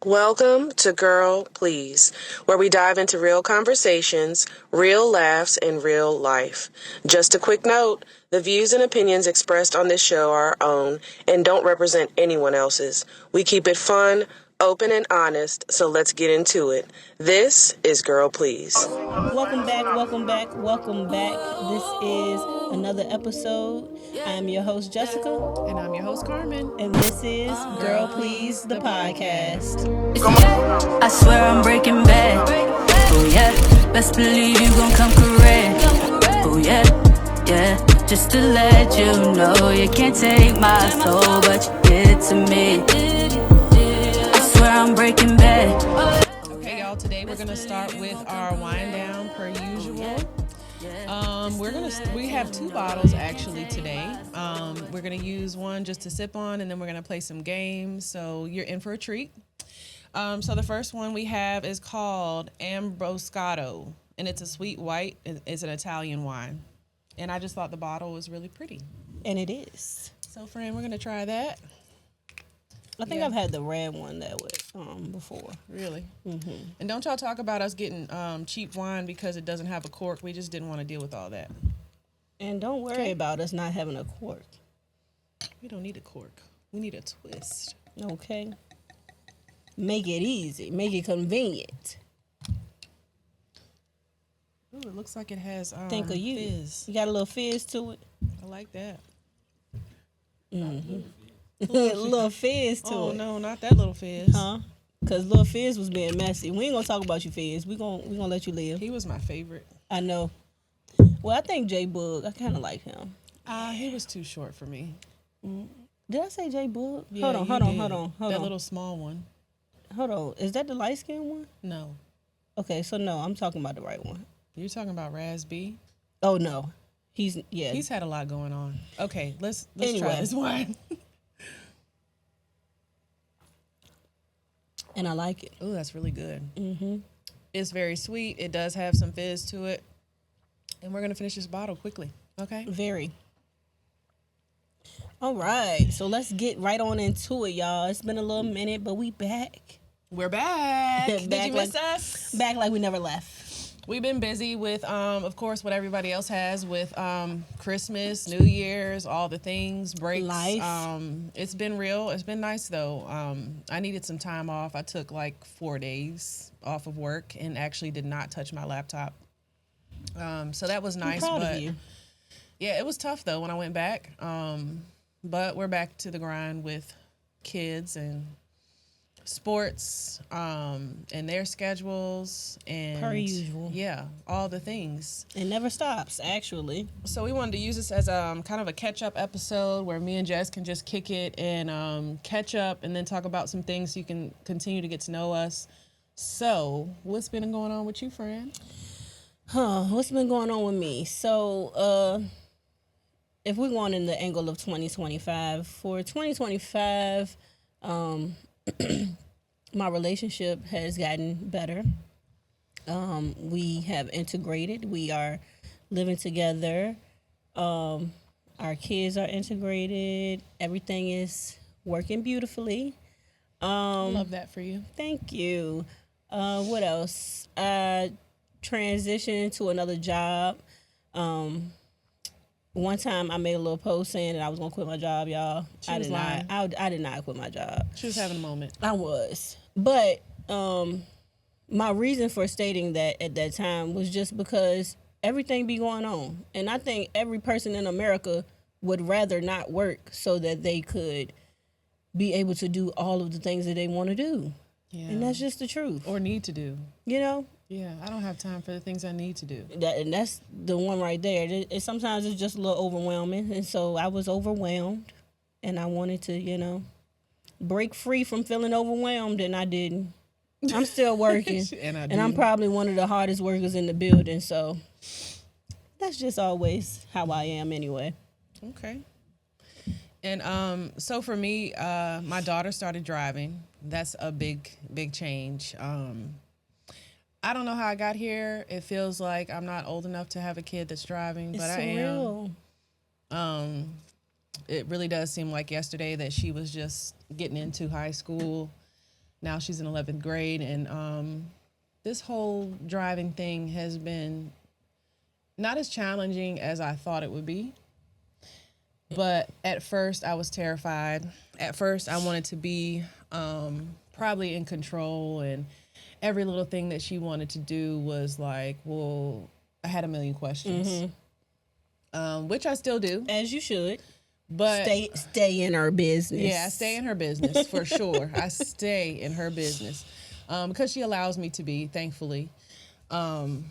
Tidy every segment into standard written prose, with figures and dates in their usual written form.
Welcome to Girl Please, where we dive into real conversations, real laughs, and real life. Just a quick note, the views and opinions expressed on this show are our own and don't represent anyone else's. We keep it fun, open, and honest, so let's get into it. This is Girl Please. Welcome back, welcome back, welcome back. This is another episode. I am your host, Jessica. And I'm your host, Carmen. And this is Girl Please, the podcast. I swear I'm breaking bad. Oh yeah, best believe you gon' come correct. Oh yeah, yeah. Just to let you know, you can't take my soul, but you get to me. I swear I'm breaking bad. Okay, y'all. Today we're gonna start with our wind down per usual. We have two bottles actually today. We're gonna use one just to sip on, and then we're gonna play some games. So you're in for a treat. So the first one we have is called Ambroscato, and it's a sweet white. It's an Italian wine, and I just thought the bottle was really pretty. And it is. So, friend, we're gonna try that. I think I've had the red one that way before. Really? Mm-hmm. And don't y'all talk about us getting cheap wine because it doesn't have a cork. We just didn't want to deal with all that. And don't worry about us not having a cork. We don't need a cork. We need a twist. Okay. Make it easy. Make it convenient. Ooh, it looks like it has Think of you. fizz. You got a little fizz to it. I like that. Mm-hmm. A little fizz to it. Oh no, not that little fizz. Huh? Because Lil Fizz was being messy. We ain't gonna talk about you, Fizz. We gonna let you live. He was my favorite. I know. Well, I think J Bug. I kind of like him. He was too short for me. Did I say J Bug? Yeah, Hold on. That little small one. Hold on. Is that the light skinned one? No. Okay, so no, I'm talking about the right one. You're talking about Raz B? Oh no, he's had a lot going on. Okay, let's Anyway. try this wine. And I like it. Oh, that's really good. Mm-hmm. It's very sweet. It does have some fizz to it. And we're going to finish this bottle quickly. Okay? Very. All right, so let's get right on into it, y'all. It's been a little minute, but we back. We're back. Did Back you miss us? Back like we never left. We've been busy with, of course, what everybody else has with Christmas, New Year's, all the things, breaks. Life. It's been real. It's been nice, though. I needed some time off. I took like 4 days off of work and actually did not touch my laptop. So that was nice. I'm proud but of you. Yeah, it was tough, though, when I went back. But we're back to the grind with kids and sports and their schedules and Per usual. Yeah, all the things. It never stops, actually. So we wanted to use this as kind of a catch-up episode where me and Jess can just kick it and catch up and then talk about some things so you can continue to get to know us. So what's been going on with you, friend? What's been going on with me? So, if we're going in the angle of 2025, for 2025, my relationship has gotten better. We have integrated. We are living together. Our kids are integrated. Everything is working beautifully. Love that for you. Thank you. What else? I transitioned to another job. One time I made a little post saying that I was gonna quit my job, y'all. She was lying. I did not quit my job. She was having a moment. I was, but my reason for stating that at that time was just because everything be going on, and I think every person in America would rather not work so that they could be able to do all of the things that they want to do. Yeah. And that's just the truth. Or need to do. You know? Yeah, I don't have time for the things I need to do. And that's the one right there. Sometimes it's just a little overwhelming. And so I was overwhelmed. And I wanted to, break free from feeling overwhelmed. And I didn't. I'm still working. and I'm probably one of the hardest workers in the building. So that's just always how I am anyway. Okay. And so for me, my daughter started driving. That's a big change. I don't know how I got here. It feels like I'm not old enough to have a kid that's driving, but I am. It really does seem like yesterday that she was just getting into high school. Now she's in 11th grade, and this whole driving thing has been not as challenging as I thought it would be. But at first, I was terrified. At first, I wanted to be probably in control, and every little thing that she wanted to do was like, well, I had a million questions, which I still do. As you should. But stay in her business. Yeah, I stay in her business for sure. I stay in her business because she allows me to be, thankfully. And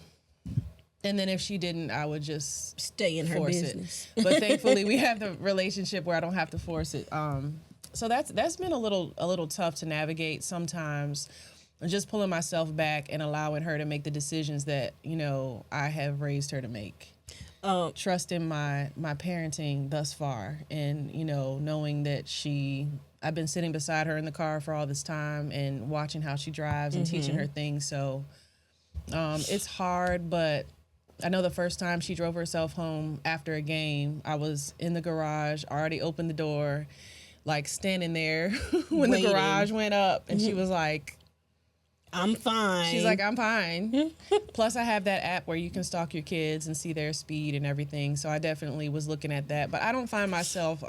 then if she didn't, I would just stay in her force business. it. But thankfully, we have the relationship where I don't have to force it. So that's been a little tough to navigate sometimes. Just pulling myself back and allowing her to make the decisions that I have raised her to make. Trusting my parenting thus far, and knowing that I've been sitting beside her in the car for all this time and watching how she drives and teaching her things. So it's hard, but I know the first time she drove herself home after a game, I was in the garage, already opened the door, like standing there when Waiting. the garage went up, and she was like, I'm fine. She's like, I'm fine. Plus, I have that app where you can stalk your kids and see their speed and everything. So I definitely was looking at that. But I don't find myself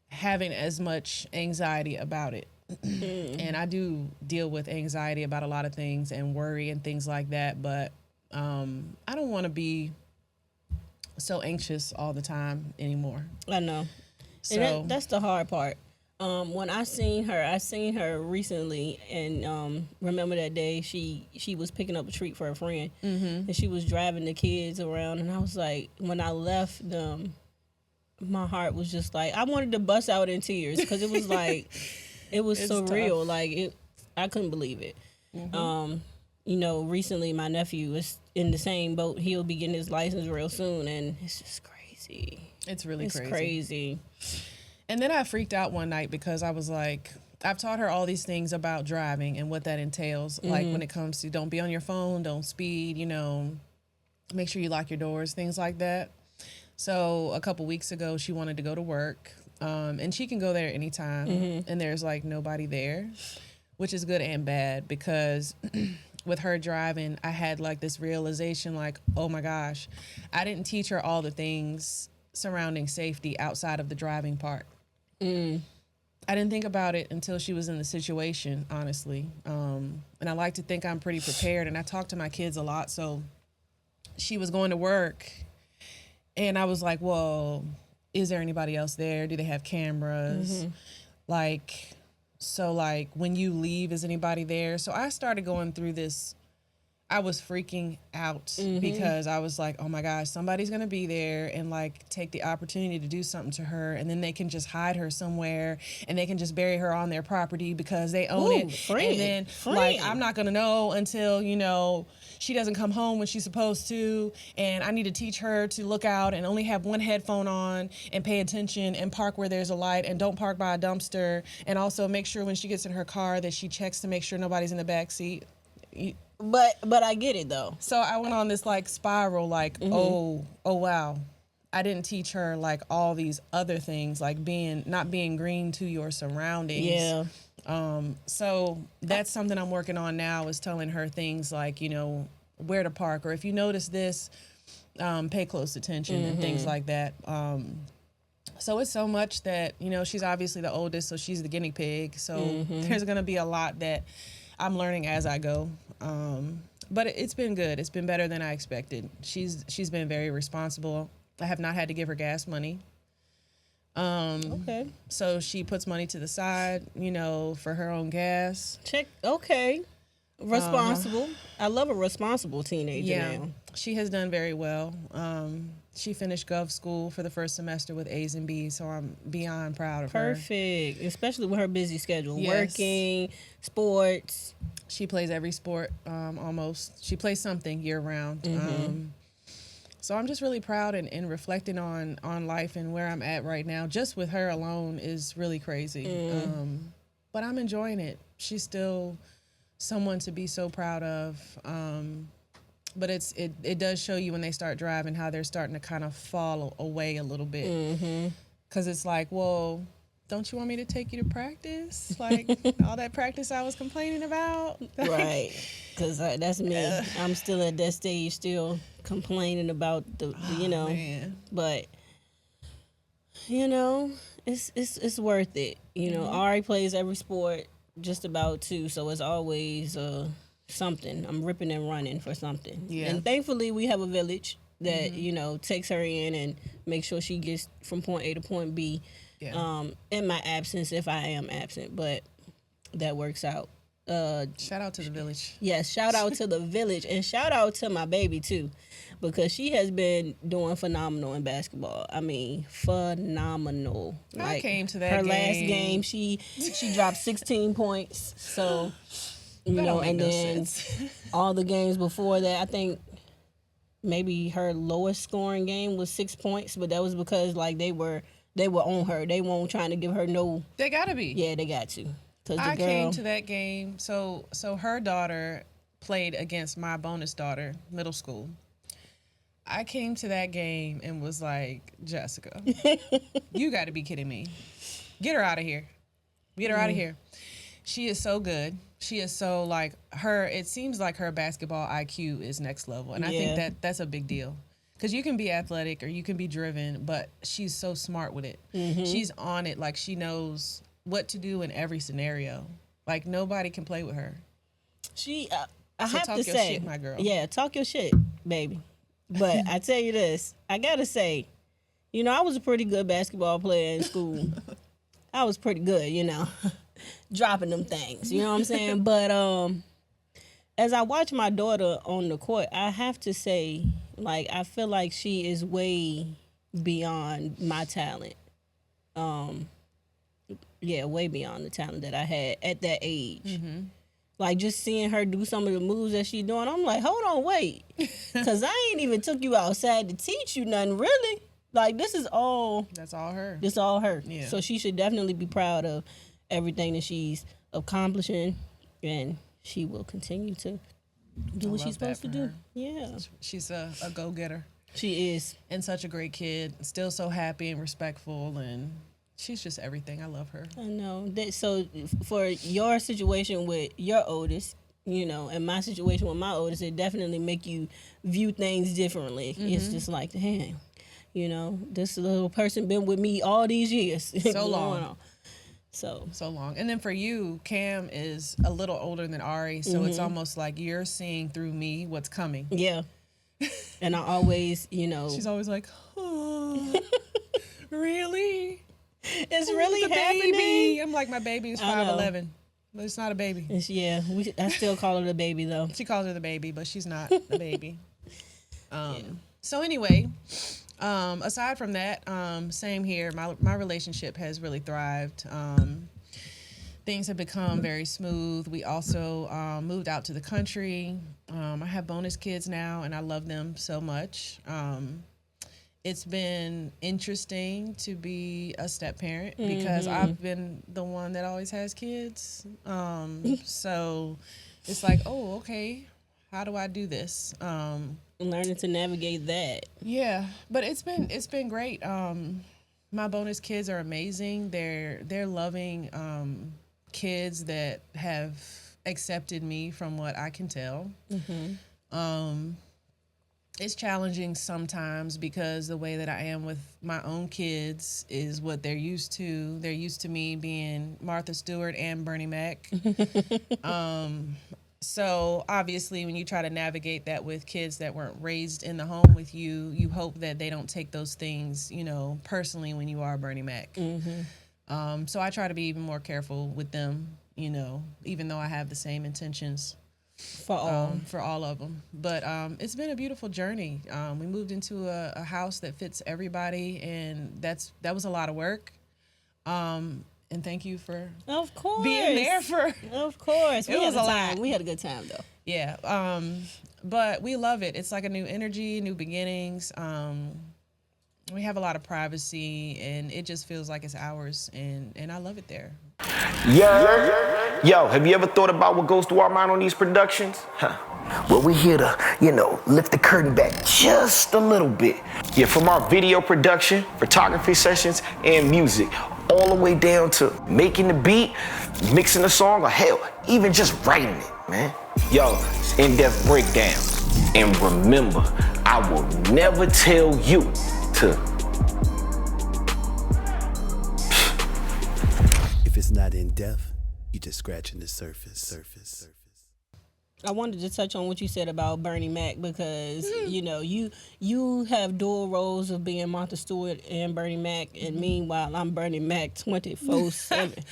having as much anxiety about it. And I do deal with anxiety about a lot of things and worry and things like that. But I don't want to be so anxious all the time anymore. I know. So And that's the hard part. When I seen her recently, and remember that day she was picking up a treat for a friend, and she was driving the kids around, and I was like, when I left them, my heart was just like, I wanted to bust out in tears because it was like, it was surreal. Tough. Like I couldn't believe it. Recently my nephew is in the same boat. He'll be getting his license real soon, and it's just crazy. It's really It's crazy. And then I freaked out one night because I was like, I've taught her all these things about driving and what that entails. Like when it comes to don't be on your phone, don't speed, make sure you lock your doors, things like that. So a couple weeks ago, she wanted to go to work, and she can go there anytime, and there's like nobody there, which is good and bad because with her driving, I had like this realization like, oh my gosh, I didn't teach her all the things surrounding safety outside of the driving part. I didn't think about it until she was in the situation, honestly. And I like to think I'm pretty prepared, and I talk to my kids a lot. So she was going to work, and I was like, well, is there anybody else there? Do they have cameras? Like, when you leave, is anybody there? So I started going through this. I was freaking out because I was like, oh my gosh, somebody's going to be there and like take the opportunity to do something to her, and then they can just hide her somewhere, and they can just bury her on their property because they own it. And then like, I'm not going to know until, she doesn't come home when she's supposed to, and I need to teach her to look out and only have one headphone on and pay attention and park where there's a light and don't park by a dumpster, and also make sure when she gets in her car that she checks to make sure nobody's in the back seat. But I get it though. So I went on this like spiral, like, oh wow, I didn't teach her like all these other things, like not being green to your surroundings. Yeah. So that's something I'm working on now, is telling her things like, where to park, or if you notice this, pay close attention and things like that. So it's so much that, she's obviously the oldest, so she's the guinea pig. So there's going to be a lot that I'm learning as I go. But it's been good. It's been better than I expected. She's been very responsible. I have not had to give her gas money. Okay. So she puts money to the side, for her own gas. Check. Okay. Responsible. I love a responsible teenager now. She has done very well. She finished Gov school for the first semester with A's and B's, so I'm beyond proud of her. Perfect. Especially with her busy schedule. Yes. Working, sports. She plays every sport, almost. She plays something year round. So I'm just really proud and reflecting on life and where I'm at right now. Just with her alone is really crazy. But I'm enjoying it. She's still someone to be so proud of. But it does show you when they start driving how they're starting to kind of fall away a little bit. Because it's like, well, don't you want me to take you to practice? Like, all that practice I was complaining about? Right. Because that's me. I'm still at that stage, still complaining about the Man. but, it's worth it. Ari plays every sport just about too, so it's always something. I'm ripping and running for something. Yeah. And thankfully, we have a village that, takes her in and makes sure she gets from point A to point B. Yeah. In my absence, if I am absent, but that works out. Shout out to the village. Yes, shout out to the village and shout out to my baby too, because she has been doing phenomenal in basketball. I mean, phenomenal. I came to that her game. last game. She dropped 16 points. So and then all the games before that, I think maybe her lowest scoring game was 6 points, but that was because like they were on her. They weren't trying to give her no. They gotta be. Yeah, they got to. I came to that game. So her daughter played against my bonus daughter, middle school. I came to that game and was like, Jessica, you got to be kidding me. Get her out of here. Get her out of here. She is so good. She is so like her. It seems like her basketball IQ is next level. And I think that's a big deal. Because you can be athletic or you can be driven, but she's so smart with it. Mm-hmm. She's on it. Like she knows what to do in every scenario. Like nobody can play with her. I have talk to your say, shit, my girl. Yeah, talk your shit, baby. But I tell you this, I gotta say, I was a pretty good basketball player in school. I was pretty good, dropping them things. You know what I'm saying? But as I watch my daughter on the court, I have to say, like, I feel like she is way beyond my talent. Yeah, way beyond the talent that I had at that age. Mm-hmm. Like, just seeing her do some of the moves that she's doing, I'm like, hold on, wait. Because I ain't even took you outside to teach you nothing, really. Like, this is all... That's all her. This all her. Yeah. So she should definitely be proud of everything that she's accomplishing, and she will continue to do what she's supposed to do. Her. Yeah. She's a go-getter. She is. And such a great kid. Still so happy and respectful, and... she's just everything. I love her. I know. So for your situation with your oldest, and my situation with my oldest, it definitely make you view things differently. Mm-hmm. It's just like, damn, this little person been with me all these years. So long. So long. And then for you, Cam is a little older than Ari, so it's almost like you're seeing through me what's coming. Yeah. And I always, She's always like, oh, really? It's really the happening. Baby. I'm like, my baby is 5'11", but it's not a baby. I still call her the baby though. She calls her the baby, but she's not the baby. So anyway, aside from that, same here. My relationship has really thrived. Things have become very smooth. We also moved out to the country. I have bonus kids now, and I love them so much. It's been interesting to be a step parent because I've been the one that always has kids. So it's like, oh, okay, how do I do this? Learning to navigate that. Yeah, but it's been great. My bonus kids are amazing. They're loving kids that have accepted me from what I can tell. Mm-hmm. It's challenging sometimes because the way that I am with my own kids is what they're used to. They're used to me being Martha Stewart and Bernie Mac. So obviously when you try to navigate that with kids that weren't raised in the home with you, you hope that they don't take those things, personally when you are Bernie Mac. Mm-hmm. So I try to be even more careful with them, even though I have the same intentions. For all of them. But it's been a beautiful journey. We moved into a house that fits everybody, and that was a lot of work. And thank you for being there for. Of course, it was a lot. We had a good time though. Yeah, but we love it. It's like a new energy, new beginnings. We have a lot of privacy, and it just feels like it's ours, and I love it there. Yeah. Yo, have you ever thought about what goes through our mind on these productions? Huh. Well, we're here to, lift the curtain back just a little bit. Yeah, from our video production, photography sessions, and music, all the way down to making the beat, mixing the song, or hell, even just writing it, man. Yo, it's in-depth breakdown. And remember, I will never tell you to. If it's not in depth, you just scratching the surface. I wanted to touch on what you said about Bernie Mac because you know you have dual roles of being Martha Stewart and Bernie Mac, and meanwhile I'm Bernie Mac 24/7.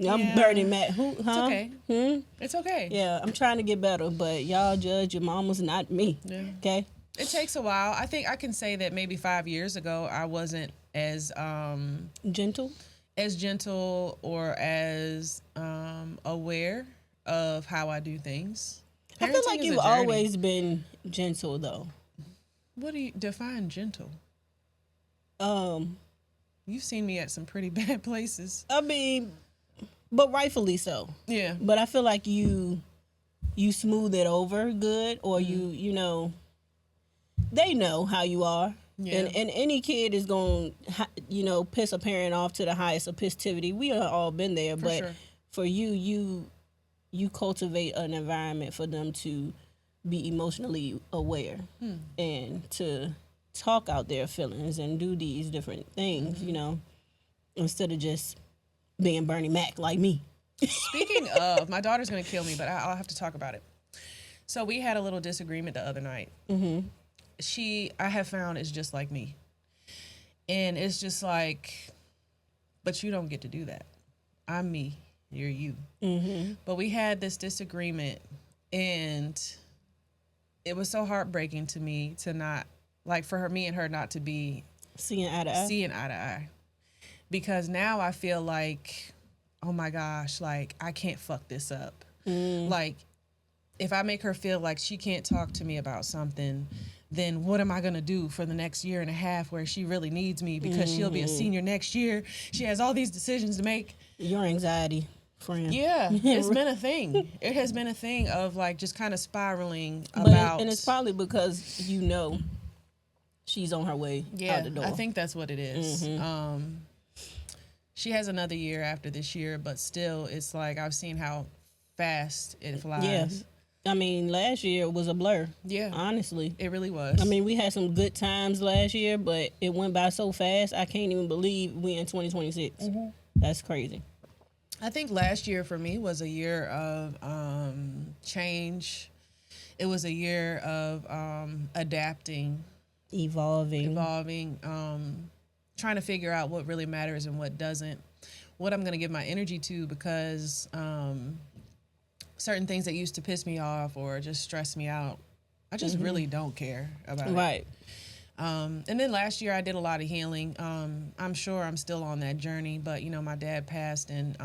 I'm Bernie Mac. Who? Huh? It's okay. It's okay. Yeah, I'm trying to get better, but y'all judge your mamas, not me. Yeah. Okay. It takes a while. I think I can say that maybe 5 years ago I wasn't as Gentle. or as aware of how I do things. I feel Parenting like is a you've journey. always been gentle though. What do you define gentle? Um, You've seen me at some pretty bad places. I mean, but rightfully so. Yeah. But I feel like you smooth it over good, or you know, they know how you are. Yeah. And any kid is going to, you know, piss a parent off to the highest of pissivity. We have all been there, but sure. for you cultivate an environment for them to be emotionally aware and to talk out their feelings and do these different things, you know, instead of just being Bernie Mac like me. Speaking of, my daughter's going to kill me, but I'll have to talk about it. So we had a little disagreement the other night. Mm-hmm. I have found, is just like me. And it's just like, but you don't get to do that. I'm me. You're you. Mm-hmm. But we had this disagreement, and it was so heartbreaking to me to not, like, for me and her not to be Seeing eye to eye. Because now I feel like, oh my gosh, like, I can't fuck this up. Like, if I make her feel like she can't talk to me about something, then what am I going to do for the next year and a half where she really needs me because she'll be a senior next year? She has all these decisions to make. Your anxiety, friend. Yeah, it's been a thing. It has been a thing of, like, just kind of spiraling And it's probably because you know she's on her way out the door. I think that's what it is. She has another year after this year, but still, it's like I've seen how fast it flies. Yeah. I mean, last year was a blur. Yeah. Honestly. It really was. I mean, we had some good times last year, but it went by so fast, I can't even believe we in 2026. That's crazy. I think last year for me was a year of change. It was a year of adapting, Evolving. trying to figure out what really matters and what doesn't, what I'm going to give my energy to, because certain things that used to piss me off or just stress me out, I just really don't care about it. Right. And then last year I did a lot of healing. I'm sure I'm still on that journey, but, you know, my dad passed in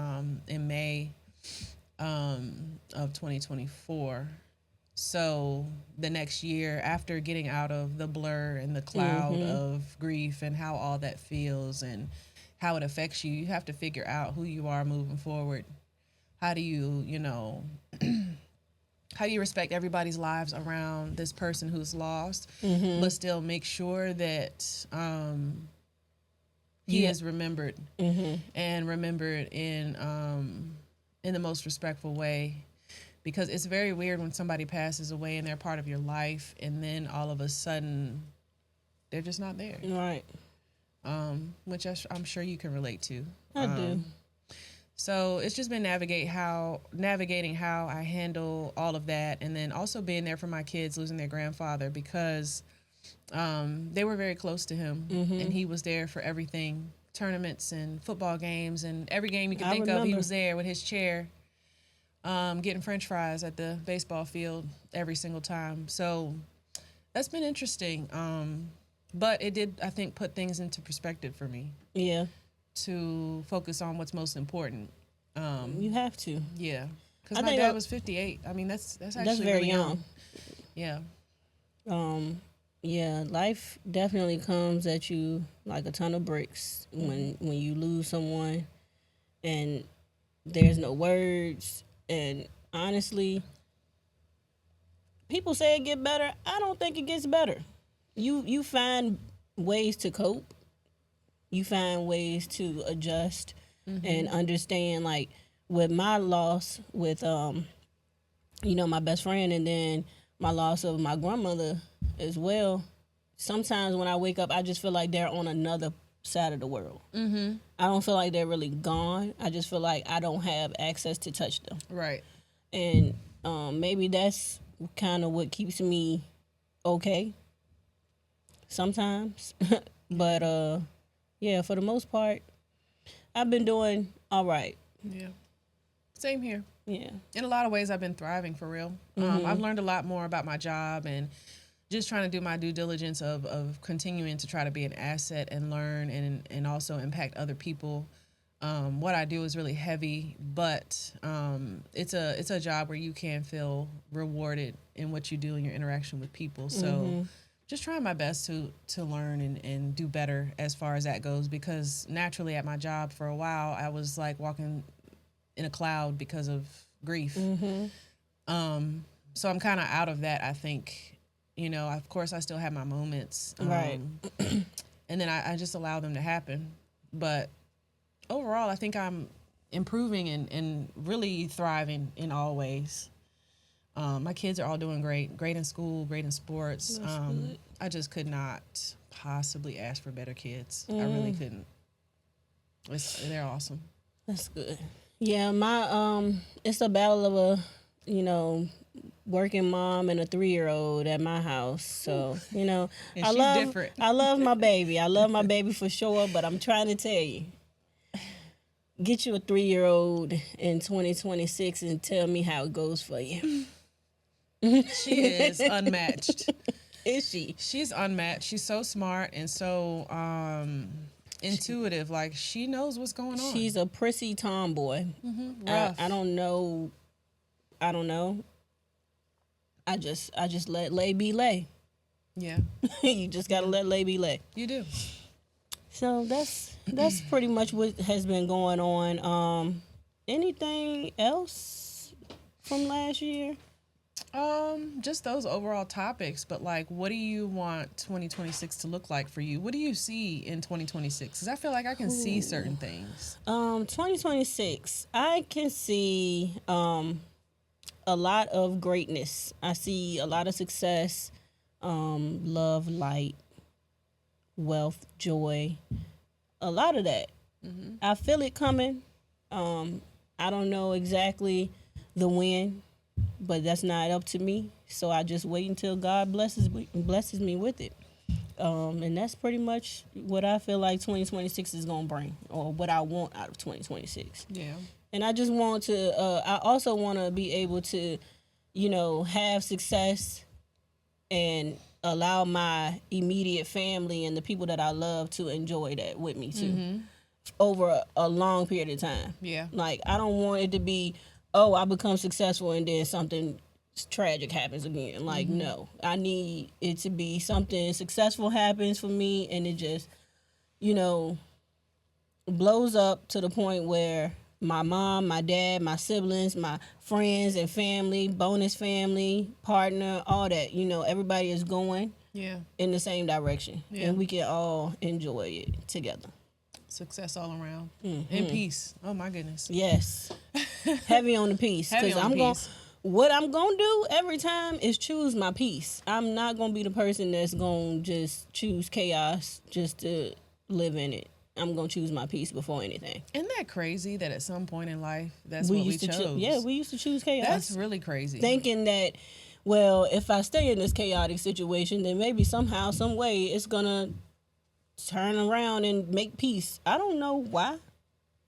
May of 2024. So the next year, after getting out of the blur and the cloud of grief and how all that feels and how it affects you, you have to figure out who you are moving forward. How do you, you know, how do you respect everybody's lives around this person who's lost, but still make sure that he is remembered and remembered in the most respectful way? Because it's very weird when somebody passes away and they're part of your life, and then all of a sudden they're just not there. Right. Which I'm sure you can relate to. I do. So it's just been navigating how I handle all of that, and then also being there for my kids losing their grandfather, because they were very close to him, and he was there for everything, tournaments and football games, and every game you could think of, he was there with his chair, getting French fries at the baseball field every single time. So that's been interesting. But it did, I think, put things into perspective for me. Yeah. To focus on what's most important. You have to. Yeah. Because my dad was 58. I mean, that's actually very really young. Yeah. Yeah, life definitely comes at you like a ton of bricks when you lose someone and there's no words. And honestly, people say it get better. I don't think it gets better. You find ways to cope. you find ways to adjust and understand. Like with my loss with my best friend, and then my loss of my grandmother as well. Sometimes when I wake up, I just feel like they're on another side of the world. I don't feel like they're really gone. I just feel like I don't have access to touch them. Right. And maybe that's kind of what keeps me okay sometimes. But yeah, for the most part, I've been doing all right. Yeah. Same here. Yeah. In a lot of ways, I've been thriving for real. I've learned a lot more about my job and just trying to do my due diligence of continuing to try to be an asset and learn and also impact other people. What I do is really heavy, but it's a job where you can feel rewarded in what you do in your interaction with people. So just trying my best to learn and do better as far as that goes, because naturally at my job for a while, I was like walking in a cloud because of grief. So I'm kind of out of that, I think. Of course, I still have my moments. Right. And then I just allow them to happen. But overall, I think I'm improving and really thriving in all ways. My kids are all doing great in school, great in sports. I just could not possibly ask for better kids. I really couldn't. They're awesome. That's good. Yeah, my it's a battle of a working mom and a 3-year-old at my house. So And I she's love different. I love my baby. I love my baby for sure. But I'm trying to tell you, get you a 3-year-old in 2026 and tell me how it goes for you. She is unmatched. Is she? She's unmatched. She's so smart and so intuitive. Like, she knows what's going on. She's a prissy tomboy. Rough. I don't know. I just let lay be lay. Yeah, You just gotta let lay be lay. you do. So that's pretty much what has been going on. Anything else from last year? Just those overall topics, but like, what do you want 2026 to look like for you? What do you see in 2026? Because I feel like I can see certain things. 2026, I can see a lot of greatness. I see a lot of success, love, light, wealth, joy, a lot of that. I feel it coming. I don't know exactly the when, but that's not up to me. So I just wait until God blesses me with it. And that's pretty much what I feel like 2026 is going to bring, or what I want out of 2026. Yeah. And I just want to, I also want to be able to, have success and allow my immediate family and the people that I love to enjoy that with me too, over a long period of time. Yeah. Like, I don't want it to be, oh, I become successful and then something tragic happens again. Like, no, I need it to be something successful happens for me, and it just, blows up to the point where my mom, my dad, my siblings, my friends and family, bonus family, partner, all that, everybody is going Yeah. in the same direction. Yeah. And we can all enjoy it together. Success all around. And peace. Oh my goodness. Yes. Heavy on the peace. Heavy Because on the peace. what I'm going to do every time is choose my peace. I'm not going to be the person that's going to just choose chaos just to live in it. I'm going to choose my peace before anything. Isn't that crazy that at some point in life, that's what we chose? We used to choose chaos. That's really crazy. Thinking that, well, if I stay in this chaotic situation, then maybe somehow, some way, it's going to turn around and make peace. I don't know why,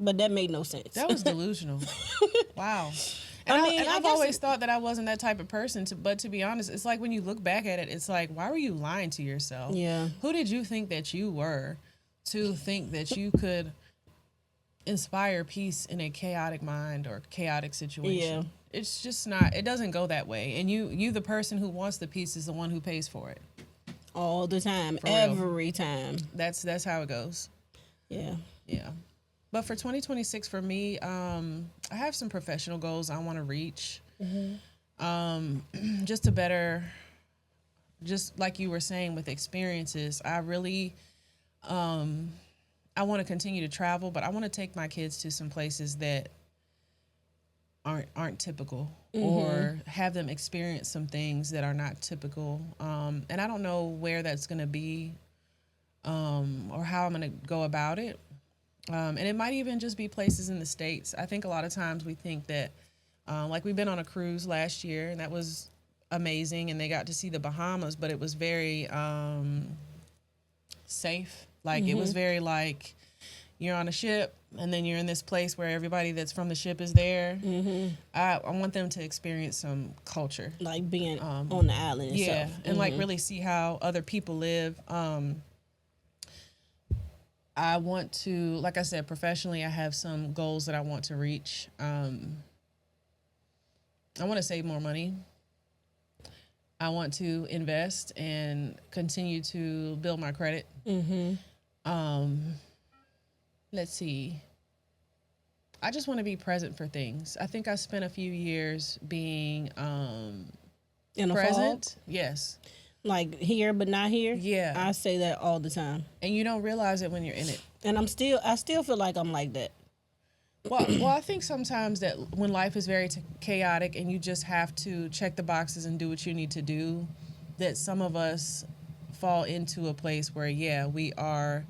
but that made no sense. That was delusional. Wow. And I've always thought that I wasn't that type of person. But to be honest, it's like when you look back at it, it's like, why were you lying to yourself? Yeah. Who did you think that you were to think that you could inspire peace in a chaotic mind or chaotic situation? Yeah. It's just not. It doesn't go that way. And you, the person who wants the peace, is the one who pays for it. All the time, For real. every time. That's how it goes. Yeah. Yeah. But for 2026, for me, I have some professional goals I want to reach. Just to better, just like you were saying with experiences, I really, I I want to continue to travel, but I want to take my kids to some places that aren't typical, or have them experience some things that are not typical. And I don't know where that's going to be, or how I'm going to go about it. And it might even just be places in the States. I think a lot of times we think that, like we've been on a cruise last year, and that was amazing, and they got to see the Bahamas, but it was very safe. Like it was very like you're on a ship, and then you're in this place where everybody that's from the ship is there. I want them to experience some culture, like being on the island and stuff. and like really see how other people live. I want to, like I said, professionally, I have some goals that I want to reach. I want to save more money. I want to invest and continue to build my credit. Let's see. I just want to be present for things. I think I spent a few years being In a present. fog? Yes. Like here but not here. Yeah. I say that all the time. And you don't realize it when you're in it. And I still feel like I'm like that. Well, I think sometimes that when life is very chaotic and you just have to check the boxes and do what you need to do, that some of us fall into a place where, we are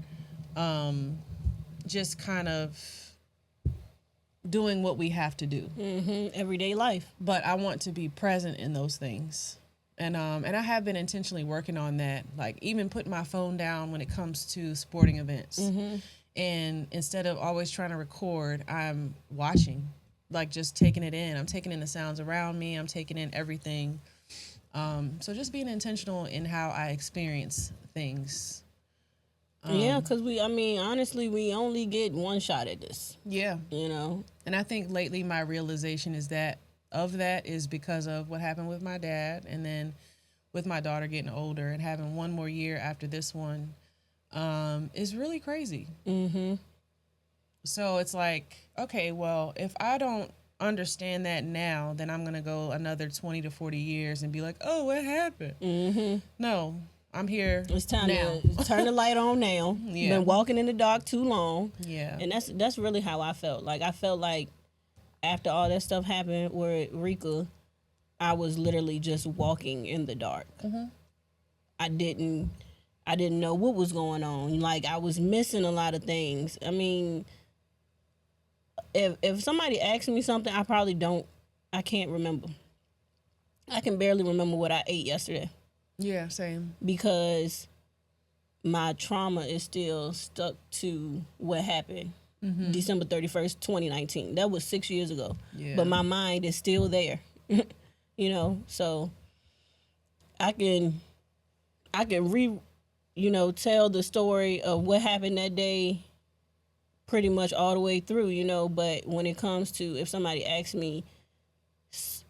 just kind of doing what we have to do. Everyday life. But I want to be present in those things. And I have been intentionally working on that, like even putting my phone down when it comes to sporting events. And instead of always trying to record, I'm watching, like just taking it in. I'm taking in the sounds around me. I'm taking in everything. So just being intentional in how I experience things. Yeah, because honestly, we only get one shot at this. Yeah. You know? And I think lately my realization is that is because of what happened with my dad, and then with my daughter getting older and having one more year after this one is really crazy. So it's like, okay, well, if I don't understand that now, then I'm gonna go another 20 to 40 years and be like, oh, what happened? No, I'm here. It's time now. to turn the light on now. Yeah. Been walking in the dark too long. Yeah. And that's really how I felt. Like I felt like after all that stuff happened with Rika, I was literally just walking in the dark. I didn't know what was going on. Like I was missing a lot of things. I mean, if somebody asked me something, I can't remember. I can barely remember what I ate yesterday. Yeah, same. Because my trauma is still stuck to what happened December 31st, 2019. That was 6 years ago. Yeah. But my mind is still there. You know, so I can tell the story of what happened that day pretty much all the way through, you know, but when it comes to if somebody asks me,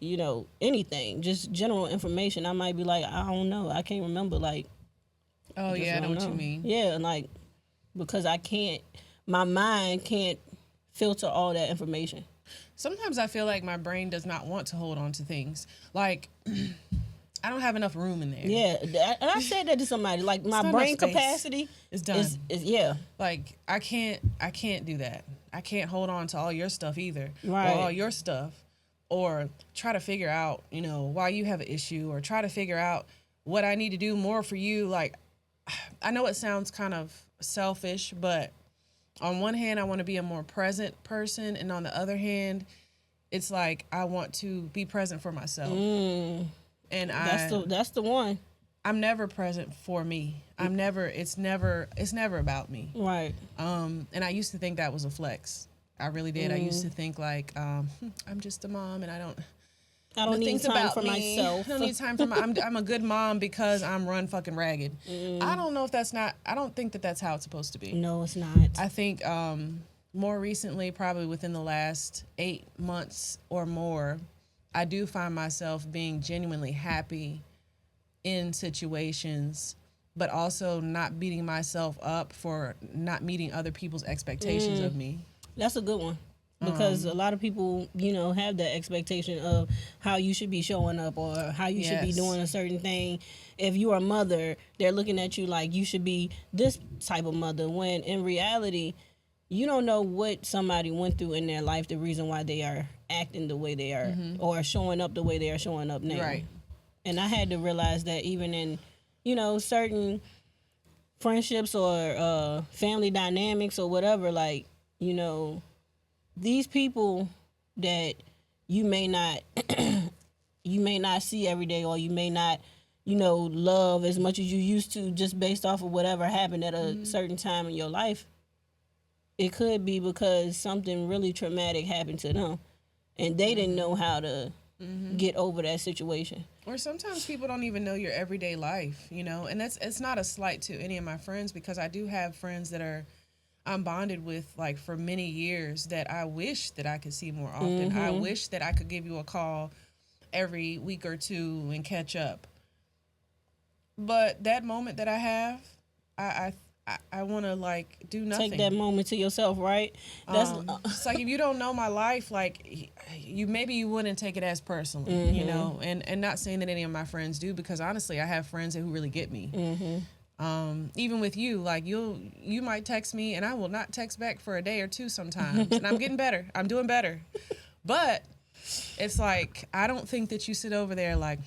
you know, anything, just general information, I might be like, I don't know. I can't remember, like. Oh, yeah, I know what you mean. Yeah, like, because my mind can't filter all that information. Sometimes I feel like my brain does not want to hold on to things. Like, I don't have enough room in there. Yeah, and I said that to somebody. Like, my brain capacity is done. Yeah. Like, I can't do that. I can't hold on to all your stuff either. Right. Or all your stuff. Or try to figure out, you know, why you have an issue. Or try to figure out what I need to do more for you. Like, I know it sounds kind of selfish, but on one hand, I want to be a more present person. And on the other hand, it's like I want to be present for myself. And that's the one. I'm never present for me. It's never about me. Right. And I used to think that was a flex. I really did. I used to think like, I'm just a mom and I don't need time for myself. I don't need time for I'm a good mom because I'm run fucking ragged. I don't know if I don't think that that's how it's supposed to be. No, it's not. I think more recently, probably within the last 8 months or more, I do find myself being genuinely happy in situations, but also not beating myself up for not meeting other people's expectations of me. That's a good one. Because a lot of people, have the expectation of how you should be showing up or how you should be doing a certain thing. If you're a mother, they're looking at you like you should be this type of mother, when in reality, you don't know what somebody went through in their life, the reason why they are acting the way they are or showing up the way they are showing up now. Right. And I had to realize that even in, certain friendships or family dynamics or whatever, like, these people that you may not see every day, or you may not love as much as you used to, just based off of whatever happened at a certain time in your life. It could be because something really traumatic happened to them and they didn't know how to get over that situation. Or sometimes people don't even know your everyday life, and it's not a slight to any of my friends, because I do have friends that I'm bonded with, like, for many years, that I wish that I could see more often. I wish that I could give you a call every week or two and catch up. But that moment that I have, I want to, like, do nothing. Take that moment to yourself, right? That's it's like, if you don't know my life, like, you wouldn't take it as personally, and not saying that any of my friends do, because honestly, I have friends who really get me. Even with you, like, you might text me and I will not text back for a day or two sometimes. And I'm getting better. I'm doing better. But it's like, I don't think that you sit over there like,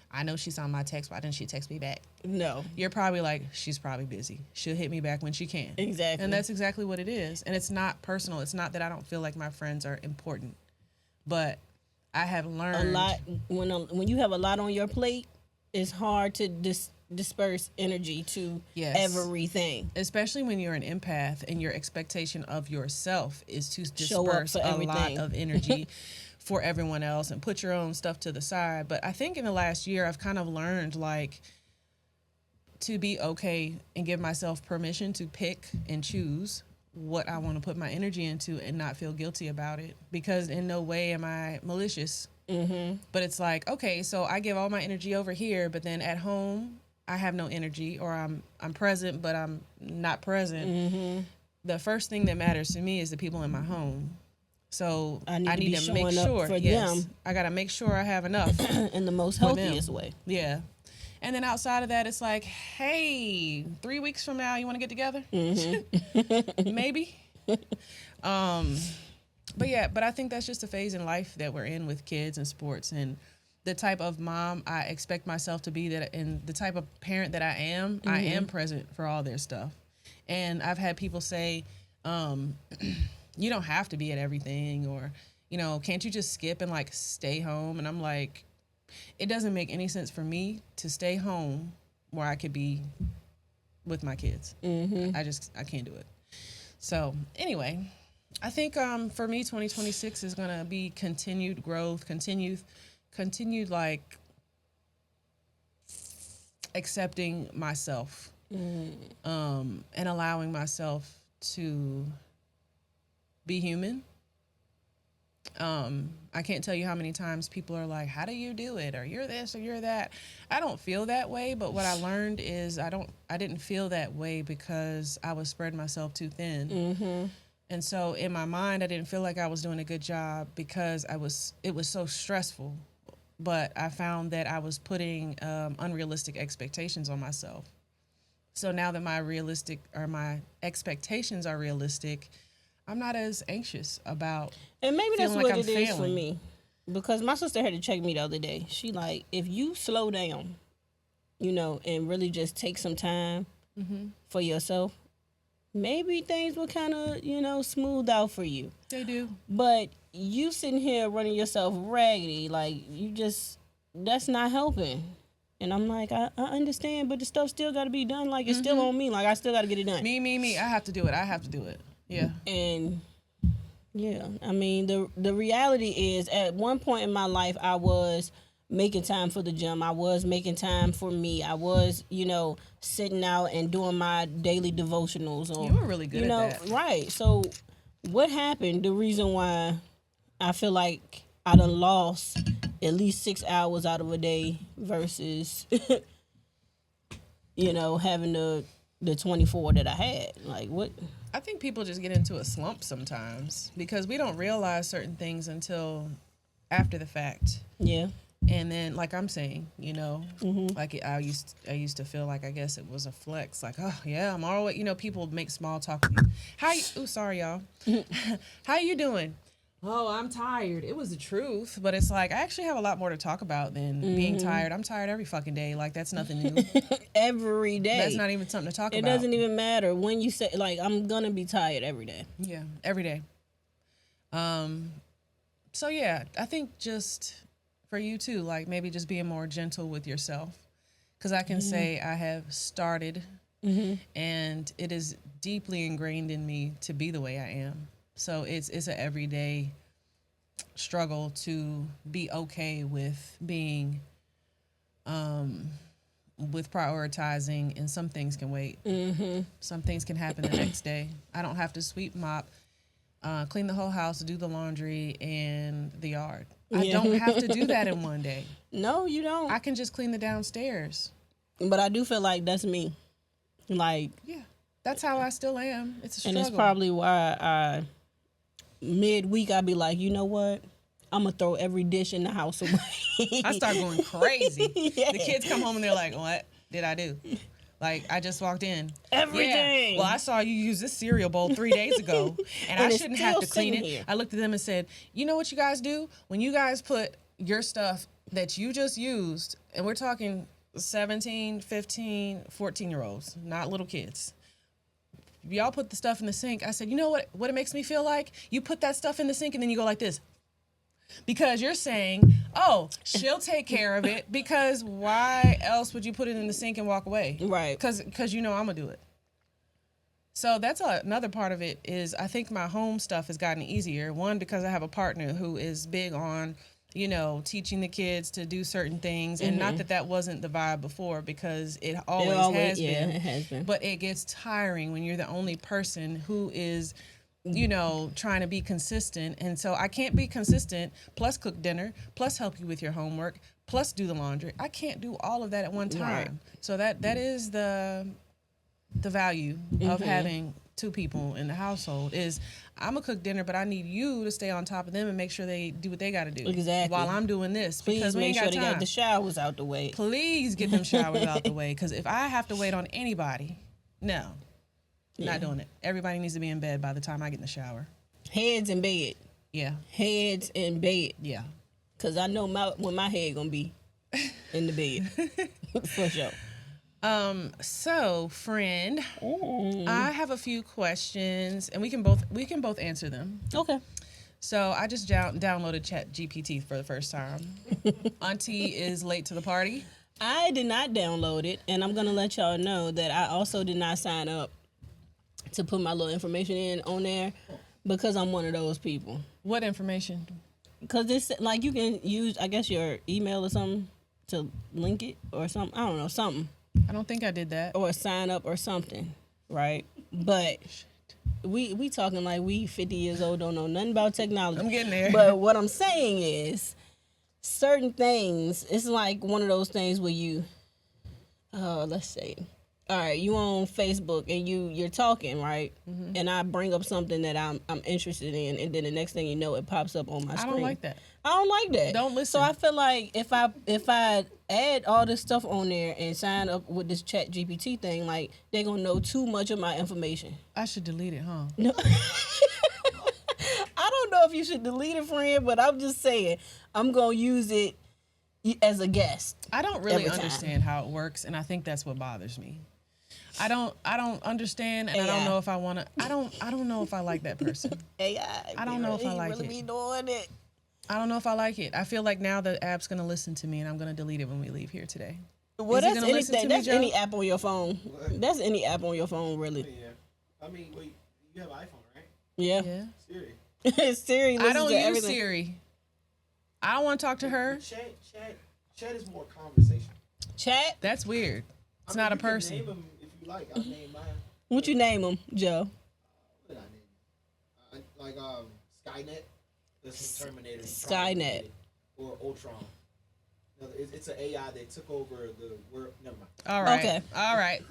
I know she saw my text. Why didn't she text me back? No. You're probably like, she's probably busy. She'll hit me back when she can. Exactly. And that's exactly what it is. And it's not personal. It's not that I don't feel like my friends are important. But I have learned. A lot, when you have a lot on your plate, it's hard to disperse energy to everything. Especially when you're an empath and your expectation of yourself is to disperse a lot of energy for everyone else and put your own stuff to the side. But I think in the last year, I've kind of learned, like, to be okay and give myself permission to pick and choose what I want to put my energy into and not feel guilty about it, because in no way am I malicious. But it's like, okay, so I give all my energy over here, but then at home I have no energy, or I'm present but I'm not present. The first thing that matters to me is the people in my home. So I need to make sure for them. I got to make sure I have enough in the most healthiest way. Yeah. And then outside of that, it's like, hey, 3 weeks from now, you want to get together? Maybe. But I think that's just a phase in life that we're in with kids and sports, and the type of mom I expect myself to be, and the type of parent that I am present for all their stuff. And I've had people say, you don't have to be at everything, or, can't you just skip and, like, stay home? And I'm like, it doesn't make any sense for me to stay home where I could be with my kids. I can't do it. So anyway, I think for me, 2026 is going to be continued growth, continued like accepting myself, and allowing myself to be human. I can't tell you how many times people are like, how do you do it? Or you're this or you're that. I don't feel that way, but what I learned is I didn't feel that way because I was spreading myself too thin. And so in my mind, I didn't feel like I was doing a good job because it was so stressful. But I found that I was putting unrealistic expectations on myself. So now that my expectations are realistic, I'm not as anxious about and maybe that's feeling what like I'm it is failing. for me, because my sister had to check me the other day. She like, if you slow down, and really just take some time for yourself, maybe things will kind of smooth out for you. They do. But you sitting here running yourself raggedy, like, that's not helping. And I'm like, I understand, but the stuff still got to be done. Like, it's still on me. Like, I still got to get it done. Me. I have to do it. Yeah. And yeah, I mean, the reality is, at one point in my life, I was making time for the gym. I was making time for me. I was, sitting out and doing my daily devotionals. Or, you were really good at that. Right. So what happened, the reason why I feel like I done lost at least 6 hours out of a day versus, having the 24 that I had. Like, what? I think people just get into a slump sometimes because we don't realize certain things until after the fact. Yeah. And then, like I'm saying, you know, like I used to feel like, I guess it was a flex. Like, oh yeah, I'm always, you know, people make small talk with you. How you? Oh, sorry, y'all. How you doing? Oh, I'm tired. It was the truth, but it's like I actually have a lot more to talk about than being tired. I'm tired every fucking day. Like that's nothing new. Every day. That's not even something to talk It about. doesn't even matter when you say, like, I'm gonna be tired every day. Yeah, every day. So yeah, I think just for you too, like maybe just being more gentle with yourself, because I can say I have started, and it is deeply ingrained in me to be the way I am. So it's an everyday struggle to be okay with being, with prioritizing, and some things can wait. Some things can happen the next day. I don't have to sweep, mop, clean the whole house, do the laundry and the yard. I don't have to do that in one day. No, you don't. I can just clean the downstairs. But I do feel like that's me. Like, Yeah, that's how I still am. It's a struggle. and it's probably why midweek I'd be like, you know what? I'm gonna throw every dish in the house away. I start going crazy. Yeah. The kids come home and they're like, what did I do? Like, I just walked in. Everything. Yeah. Well, I saw you use this cereal bowl 3 days ago, and I it's shouldn't have to still clean it. sitting here. I looked at them and said, you know what you guys do? When you guys put your stuff that you just used, and we're talking 17, 15, 14-year-olds, not little kids. Y'all put the stuff in the sink. I said, you know what it makes me feel like? You put that stuff in the sink and then you go like this. Because you're saying, oh, she'll take care of it, because why else would you put it in the sink and walk away? Right. Because you know I'm going to do it. So that's another part of it is I think my home stuff has gotten easier. One, because I have a partner who is big on, you know, teaching the kids to do certain things. And not that wasn't the vibe before, because it always has been. It has been. But it gets tiring when you're the only person who is, you know, trying to be consistent. And so I can't be consistent, plus cook dinner, plus help you with your homework, plus do the laundry. I can't do all of that at one time. Right. So that is the value of having two people in the household is I'm gonna cook dinner, but I need you to stay on top of them and make sure they do what they got to do. Exactly. While I'm doing this, Please because we make ain't sure got they time. got the showers out the way. Please get them showers out the way, because if I have to wait on anybody, no, not doing it. Everybody needs to be in bed by the time I get in the shower. Heads in bed. Yeah, Heads in bed. yeah. Cause I know when my head gonna be in the bed. For sure. So, friend, I have a few questions, and we can both answer them. Okay. So I just downloaded ChatGPT for the first time. Auntie is late to the party. I did not download it, and I'm gonna let y'all know that I also did not sign up to put my little information in on there, because I'm one of those people. What information? Because it's like you can use, I guess, your email or something to link it or something. I don't know, something. I don't think I did that. Or sign up or something, right? But we talking like we 50 years old, don't know nothing about technology. I'm getting there. But what I'm saying is, certain things, it's like one of those things where you, let's say, all right, you on Facebook and you're talking, right? And I bring up something that I'm interested in, and then the next thing you know, it pops up on my screen. I don't like that. I don't like that. Don't listen. So I feel like if I add all this stuff on there and sign up with this Chat GPT thing, like they're gonna know too much of my information. I should delete it, huh? No. I don't know if you should delete it, friend, but I'm just saying I'm gonna use it as a guest. I don't really every time. understand how it works, and I think that's what bothers me. I don't understand, and I don't know if I want to. I don't know if I like that person. AI. I don't know if I like really it. Be doing it. I don't know if I like it. I feel like now the app's gonna listen to me, and I'm gonna delete it when we leave here today. Well, Is it that's gonna listen to anything. me, That's Joe? any app on your phone. That's any app on your phone, really. Yeah. I mean, wait, you have an iPhone, right? Yeah. Yeah. Siri. Siri. I don't to use everything. Siri. I don't want to talk to her. Chat is more conversation. Chat. That's weird. It's not a you can person. Name them if you like. I'll name mine. What you name them, Joe? What did I name? Skynet. That's some Terminator. Skynet. Or Ultron. No, it's an AI that took over the world. Never mind. All right. Okay. All right.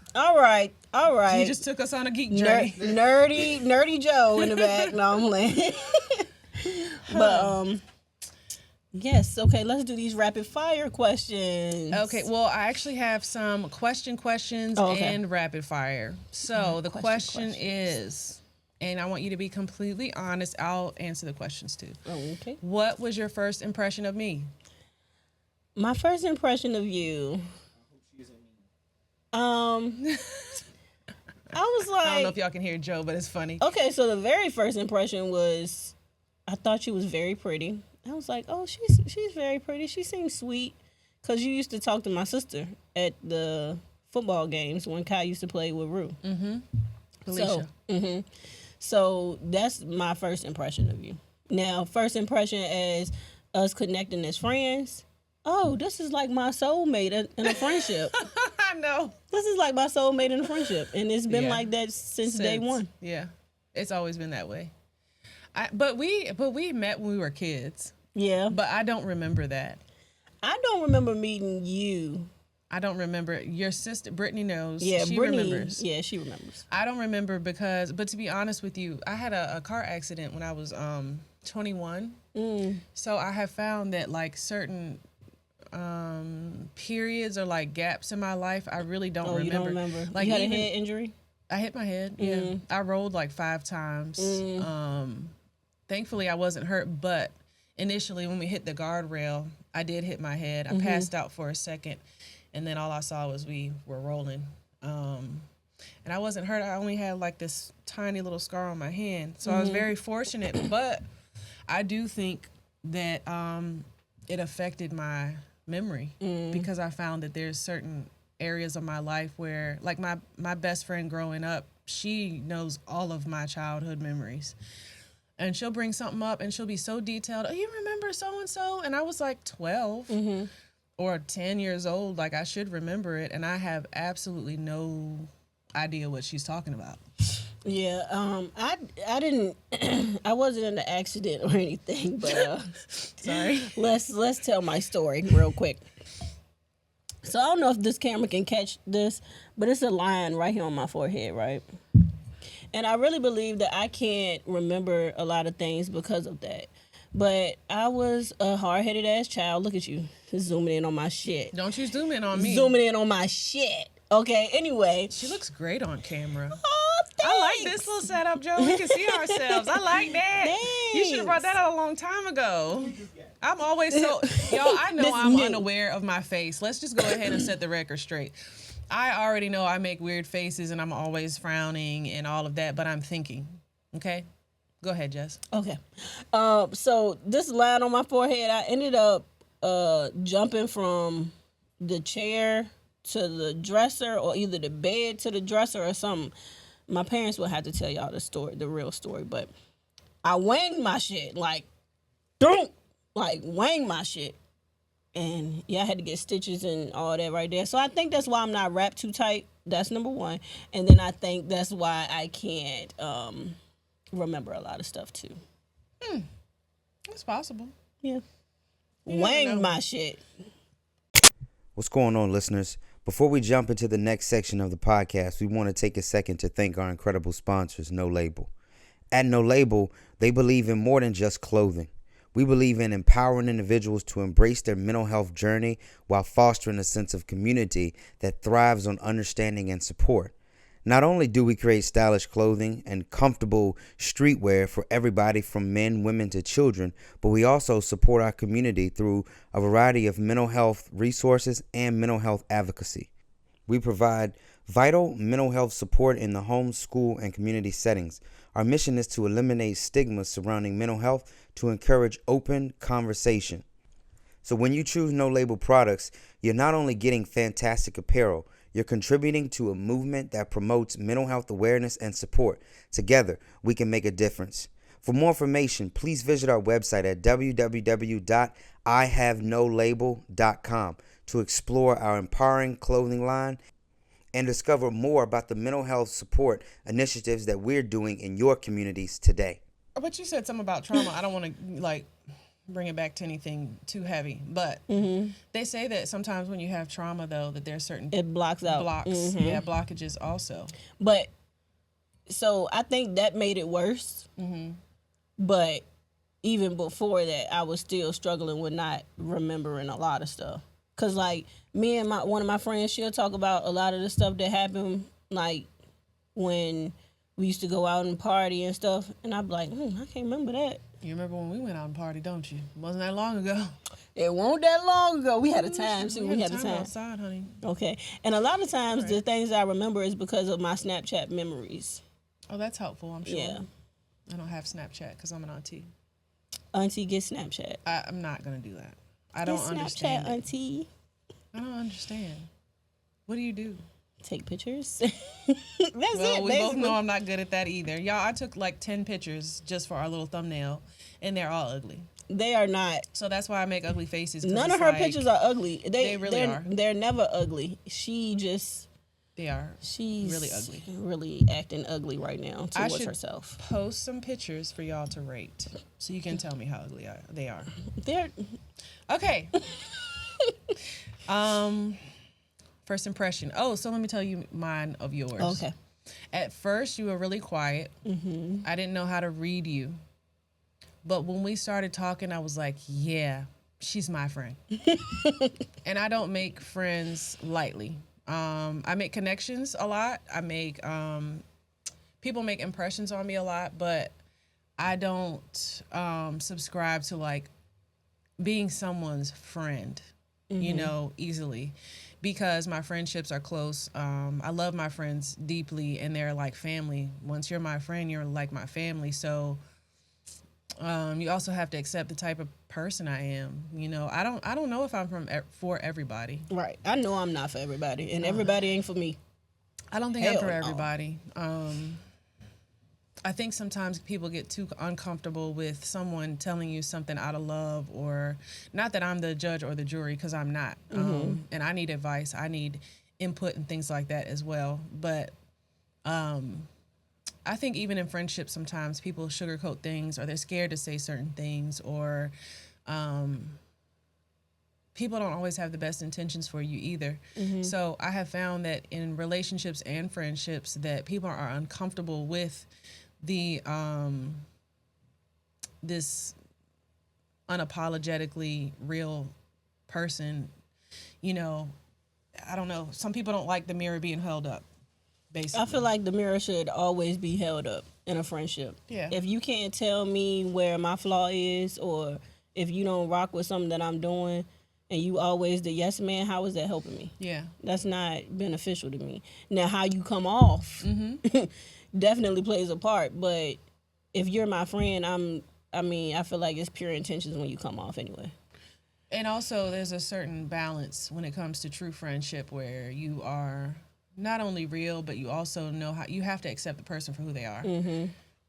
All right. You just took us on a geek journey. Nerdy Joe in the back. No, I'm playing. But yes. Okay, let's do these rapid fire questions. Okay, well, I actually have some questions and rapid fire. So the question is, and I want you to be completely honest. I'll answer the questions too. Okay. What was your first impression of me? My first impression of you. I was like, I don't know if y'all can hear Joe, but it's funny. Okay, so the very first impression was, I thought she was very pretty. I was like, oh, she's very pretty. She seems sweet. Because you used to talk to my sister at the football games when Kai used to play with Rue. Mm-hmm. Felicia. So that's my first impression of you. Now, first impression as us connecting as friends. Oh, this is like my soulmate in a friendship. I know. This is like my soulmate in a friendship. And it's been like that since day one. Yeah. It's always been that way. But we met when we were kids. Yeah. But I don't remember that. I don't remember meeting you. I don't remember. Your sister, Brittany, knows. Yeah, she Brittany, remembers. Yeah, she remembers. I don't remember but to be honest with you, I had a car accident when I was 21. So I have found that like certain periods or like gaps in my life, I really don't remember. You don't remember? Like you had a head injury? I hit my head. Yeah, I rolled like 5 times. Thankfully, I wasn't hurt, but initially when we hit the guardrail, I did hit my head. I passed out for a second, and then all I saw was we were rolling. And I wasn't hurt. I only had like this tiny little scar on my hand, so I was very fortunate. But I do think that it affected my memory because I found that there's certain areas of my life where, like my best friend growing up, she knows all of my childhood memories. And she'll bring something up and she'll be so detailed. Oh, you remember so-and-so? And I was like 12 or 10 years old. Like I should remember it. And I have absolutely no idea what she's talking about. Yeah, I didn't, I wasn't in the accident or anything, but Sorry. let's tell my story real quick. So I don't know if this camera can catch this, but it's a line right here on my forehead, right? And I really believe that I can't remember a lot of things because of that. But I was a hard-headed ass child. Look at you, zooming in on my shit. Don't you zoom in on me. Zooming in on my shit. Okay, anyway. She looks great on camera. Oh, thanks. I like this little setup, Joe. We can see ourselves. I like that. Thanks. You should have brought that out a long time ago. I'm always so... Y'all, I know This I'm new. unaware of my face. Let's just go ahead and set the record straight. I already know I make weird faces and I'm always frowning and all of that, but I'm thinking. Okay? Go ahead, Jess. Okay. So this line on my forehead, I ended up jumping from the chair to the dresser, or either the bed to the dresser or something. My parents will have to tell y'all the story, the real story, but I wanged my shit, like, don't, like, wang my shit. And yeah, I had to get stitches and all that right there. So I think that's why I'm not wrapped too tight. That's number one. And then I think that's why I can't remember a lot of stuff too. It's possible. Yeah. never know. Wang my shit. What's going on, listeners? Before we jump into the next section of the podcast, we want to take a second to thank our incredible sponsors, No Label. At No Label, they believe in more than just clothing. We believe in empowering individuals to embrace their mental health journey while fostering a sense of community that thrives on understanding and support. Not only do we create stylish clothing and comfortable streetwear for everybody from men, women to children, but we also support our community through a variety of mental health resources and mental health advocacy. We provide vital mental health support in the home, school, and community settings. Our mission is to eliminate stigma surrounding mental health to encourage open conversation. So when you choose No Label products, you're not only getting fantastic apparel, you're contributing to a movement that promotes mental health awareness and support. Together, we can make a difference. For more information, please visit our website at www.ihavenolabel.com to explore our empowering clothing line and discover more about the mental health support initiatives that we're doing in your communities today. But you said something about trauma. I don't want to, like, bring it back to anything too heavy. But they say that sometimes when you have trauma, though, that there's certain It blocks out. yeah, blockages also. But so I think that made it worse. But even before that, I was still struggling with not remembering a lot of stuff. Cause like me and one of my friends, she'll talk about a lot of the stuff that happened, like when we used to go out and party and stuff, and I'd be like, I can't remember that. You remember when we went out and party, don't you? Wasn't that long ago? It wasn't that long ago. We had a time. See, we had a time outside, honey. Okay, and a lot of times the things I remember is because of my Snapchat memories. Oh, that's helpful, I'm sure. Yeah. I don't have Snapchat because I'm an auntie. Auntie, get Snapchat. I'm not going to do that. I don't understand. Snapchat, Auntie. I don't understand. What do you do? Take pictures. That's it. We both know I'm not good at that either. Y'all, I took like 10 pictures just for our little thumbnail, and they're all ugly. They are not. So that's why I make ugly faces. None of her pictures are ugly. They really are. They're never ugly. They are. She's really ugly. Really acting ugly right now towards herself. Post some pictures for y'all to rate, so you can tell me how ugly they are. They're okay. First impression. Oh, so let me tell you mine of yours. Okay. At first, you were really quiet. I didn't know how to read you. But when we started talking, I was like, yeah, she's my friend. And I don't make friends lightly. I make connections a lot. I make, people make impressions on me a lot, but I don't subscribe to like being someone's friend, you know, easily. Because my friendships are close. I love my friends deeply, and they're like family. Once you're my friend, you're like my family. So you also have to accept the type of person I am. You know, I don't know if I'm for everybody. Right. I know I'm not for everybody, and everybody ain't for me. I don't think I'm for everybody. I think sometimes people get too uncomfortable with someone telling you something out of love, or not that I'm the judge or the jury, because I'm not. And I need advice. I need input and things like that as well. But I think even in friendships, sometimes people sugarcoat things, or they're scared to say certain things, or people don't always have the best intentions for you either. So I have found that in relationships and friendships that people are uncomfortable with the this unapologetically real person. You know, I don't know. Some people don't like the mirror being held up. Basically, I feel like the mirror should always be held up in a friendship. Yeah. If you can't tell me where my flaw is, or if you don't rock with something that I'm doing, and you always the yes man, how is that helping me? Yeah. That's not beneficial to me. Now, how you come off definitely plays a part, but if you're my friend, I feel like it's pure intentions when you come off anyway. And also, there's a certain balance when it comes to true friendship where you are not only real, but you also know how you have to accept the person for who they are.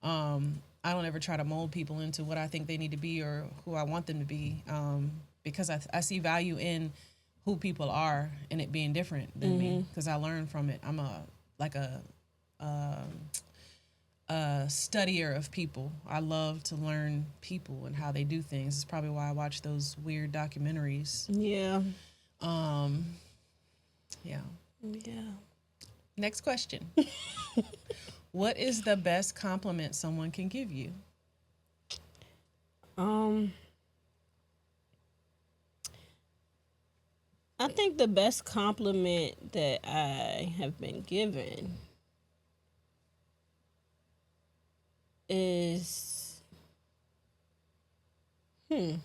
I don't ever try to mold people into what I think they need to be or who I want them to be, because I see value in who people are and it being different than me, because I learn from it. I'm a studier of people. I love to learn people and how they do things. It's probably why I watch those weird documentaries. Yeah. Yeah. Yeah. Next question. What is the best compliment someone can give you? I think the best compliment that I have been given is I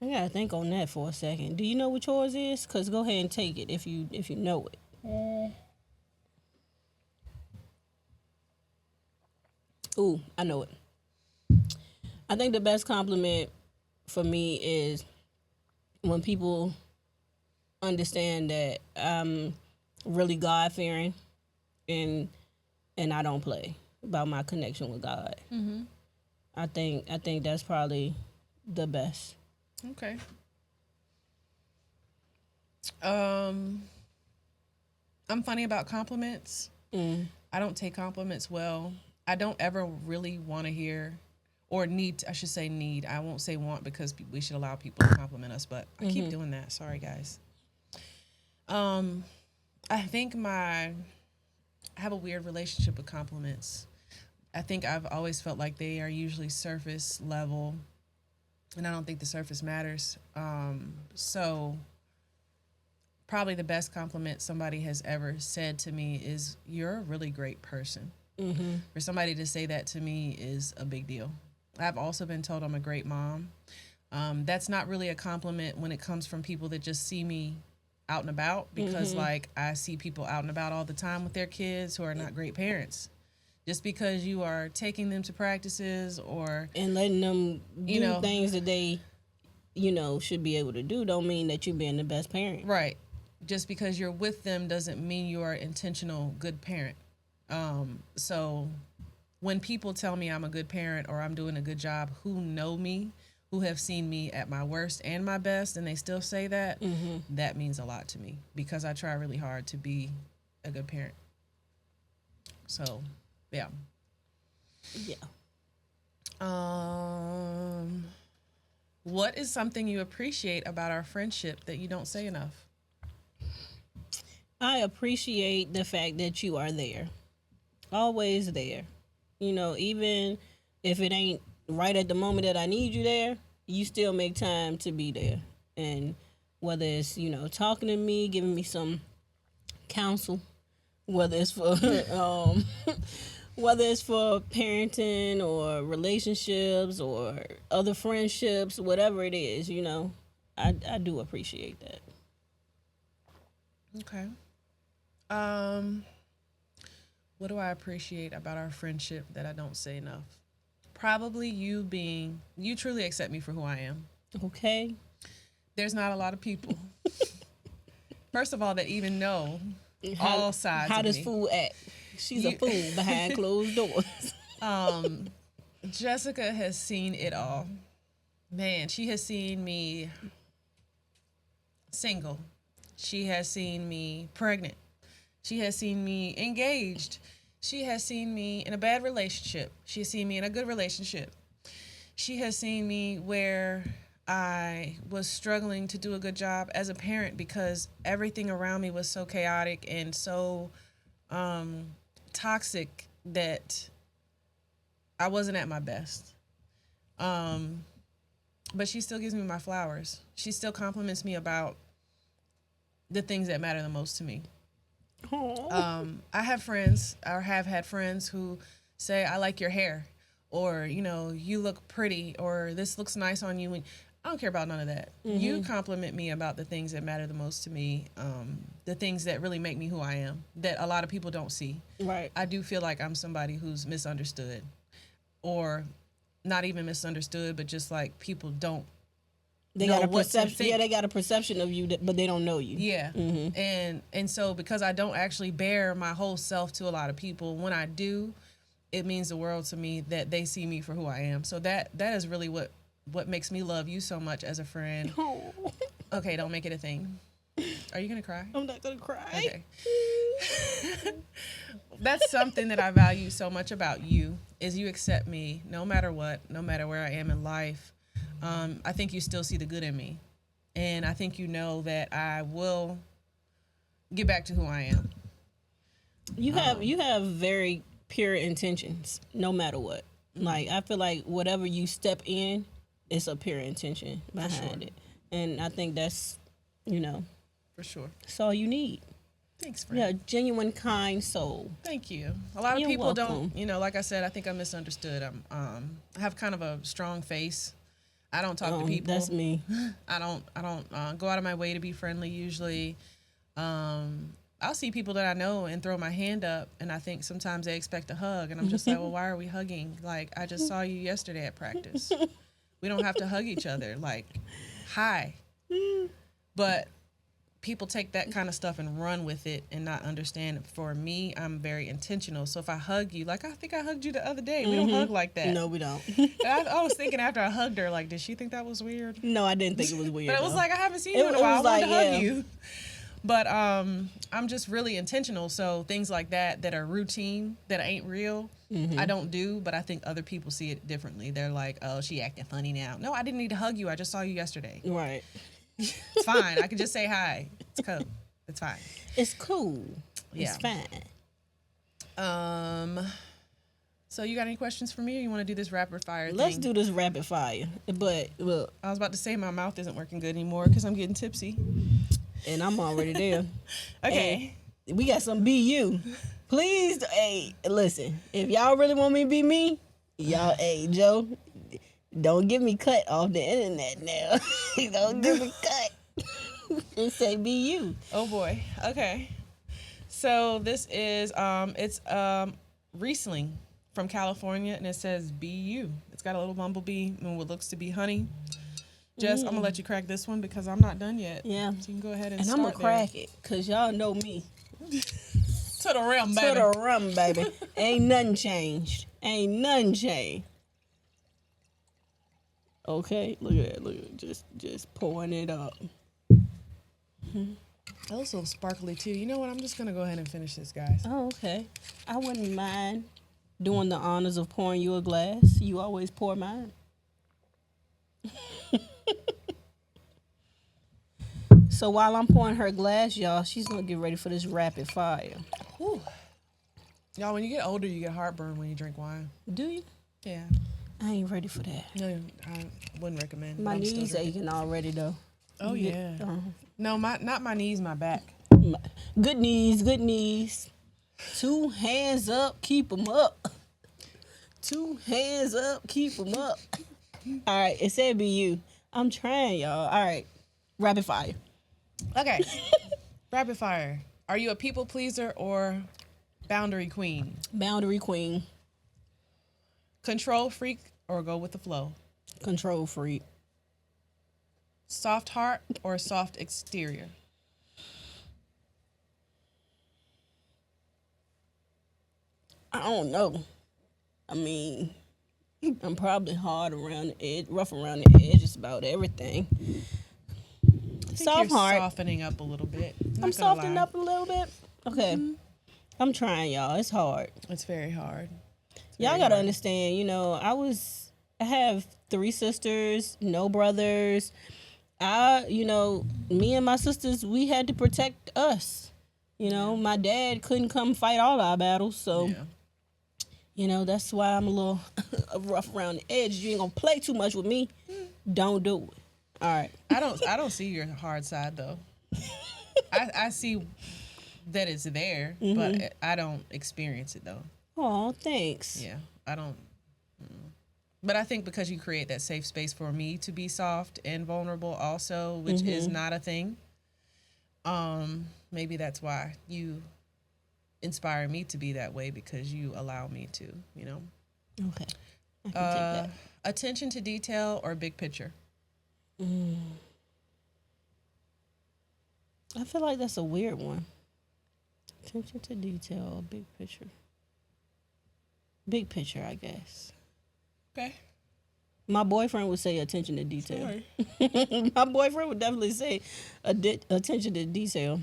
gotta think on that for a second. Do you know what yours is? Cause go ahead and take it if you know it. Ooh, I know it. I think the best compliment for me is when people understand that I'm really God-fearing and I don't play about my connection with God. I think that's probably the best. Okay. I'm funny about compliments. I don't take compliments well. I don't ever really want to hear, or need. I should say need. I won't say want because we should allow people to compliment us, but I keep doing that. Sorry, guys. I think I have a weird relationship with compliments. I think I've always felt like they are usually surface level, and I don't think the surface matters. So probably the best compliment somebody has ever said to me is, "You're a really great person." For somebody to say that to me is a big deal. I've also been told I'm a great mom. That's not really a compliment when it comes from people that just see me out and about, because like I see people out and about all the time with their kids who are not great parents. Just because you are taking them to practices or and letting them you do know things that they, should be able to do, don't mean that you're being the best parent. right, just because you're with them doesn't mean you are an intentional good parent. So when people tell me I'm a good parent or I'm doing a good job, who know me, who have seen me at my worst and my best, and they still say that, that means a lot to me because I try really hard to be a good parent. So, yeah. Yeah. What is something you appreciate about our friendship that you don't say enough? I appreciate the fact that you are there. Always there. Even if it ain't right at the moment that I need you there, you still make time to be there. And whether it's, talking to me, giving me some counsel, whether it's for whether it's for parenting or relationships or other friendships, whatever it is, I do appreciate that. Okay. What do I appreciate about our friendship that I don't say enough? Probably you truly accept me for who I am. Okay. There's not a lot of people, first of all, that even know all sides How of does me. fool act? She's a fool behind closed doors. Jessica has seen it all. Man, she has seen me single. She has seen me pregnant. She has seen me engaged. She has seen me in a bad relationship. She has seen me in a good relationship. She has seen me where I was struggling to do a good job as a parent because everything around me was so chaotic and so toxic that I wasn't at my best. But she still gives me my flowers. She still compliments me about the things that matter the most to me. I have friends, or have had friends, who say, I like your hair, or, you look pretty, or this looks nice on you. And I don't care about none of that. You compliment me about the things that matter the most to me, the things that really make me who I am, that a lot of people don't see. Right. I do feel like I'm somebody who's misunderstood, or not even misunderstood, but just like people don't know what to think. Yeah, they got a perception of you, but they don't know you. Yeah. And so because I don't actually bear my whole self to a lot of people, when I do, it means the world to me that they see me for who I am. So that is really what makes me love you so much as a friend. Oh. Okay, don't make it a thing. Are you going to cry? I'm not going to cry. Okay. That's something that I value so much about you, is you accept me no matter what, no matter where I am in life. I think you still see the good in me. And I think you know that I will get back to who I am. You have very pure intentions, no matter what. Like, I feel like whatever you step in, it's a pure intention behind it. And I think that's, For sure. that's all you need. Thanks, friend. Yeah, genuine, kind soul. Thank you. A lot of You're people welcome. don't, like I said, I think I'm misunderstood. I have kind of a strong face. I don't talk to people. That's me. I don't go out of my way to be friendly usually. I'll see people that I know and throw my hand up, and I think sometimes they expect a hug, and I'm just like, well, why are we hugging? Like, I just saw you yesterday at practice. We don't have to hug each other. Like, hi. But people take that kind of stuff and run with it and not understand. For me, I'm very intentional. So if I hug you, like I think I hugged you the other day. We don't hug like that. No, we don't. I was thinking after I hugged her, like, did she think that was weird? No, I didn't think it was weird. But it was though. like, I haven't seen you in a It while. was I wanted like, to hug yeah. you. But I'm just really intentional. So things like that are routine, that ain't real, I don't do. But I think other people see it differently. They're like, oh, she acting funny now. No, I didn't need to hug you. I just saw you yesterday. Right. It's fine. I can just say hi. It's cool. It's fine. It's cool. Yeah. It's fine. So you got any questions for me, or you want to do this rapid fire thing? Let's do this rapid fire. But look, I was about to say my mouth isn't working good anymore because I'm getting tipsy. and I'm already there. Okay. And we got some BU. Please, hey, listen. If y'all really want me to be me, y'all, hey, Joe, don't get me cut off the internet now. Don't get me cut. Just say BU. Oh boy. Okay. So this is it's Riesling from California, and it says BU. It's got a little bumblebee and what looks to be honey. Jess, I'm gonna let you crack this one because I'm not done yet. Yeah. So you can go ahead and And start I'm gonna crack it, cause y'all know me. to the rim, baby. To the rum, baby. Ain't nothing changed. Ain't nothing changed. Okay, look at that. Look at it. Just pouring it up. That was so sparkly too. You know what? I'm just gonna go ahead and finish this, guys. Oh, okay. I wouldn't mind doing the honors of pouring you a glass. You always pour mine. So while I'm pouring her glass, y'all, she's gonna get ready for this rapid fire. Whew. Y'all, when you get older, you get heartburn when you drink wine. Do you? Yeah. I ain't ready for that. No, I wouldn't recommend. My I'm still knees drinking. aching already though. Oh yeah. No, not my knees, my back. Good knees, good knees. 2 hands up, keep them up. 2 hands up, keep them up. All right, it said be you. I'm trying, y'all. All right, rapid fire. Okay. Rapid fire. Are you a people pleaser or boundary queen? Boundary queen. Control freak or go with the flow? Control freak. Soft heart or soft exterior? I don't know. I mean, I'm probably hard around the edge, rough around the edges about everything. Soft you're heart. Softening up a little bit. I'm softening up a little bit. Okay. I'm trying, y'all. It's hard. It's very hard. Y'all gotta understand, you know, I have 3 sisters, no brothers. Me and my sisters, we had to protect us. You know, my dad couldn't come fight all our battles, so that's why I'm a little rough around the edge. You ain't gonna play too much with me. Don't do it. All right. I don't see your hard side though. I see that it's there, but I don't experience it though. Oh, thanks. Yeah, I don't. But I think because you create that safe space for me to be soft and vulnerable also, which is not a thing, maybe that's why you inspire me to be that way, because you allow me to, you know. Okay. I can take that. Attention to detail or big picture? I feel like that's a weird one. Attention to detail, big picture. Big picture, I guess. Okay. My boyfriend would say attention to detail. My boyfriend would definitely say attention to detail.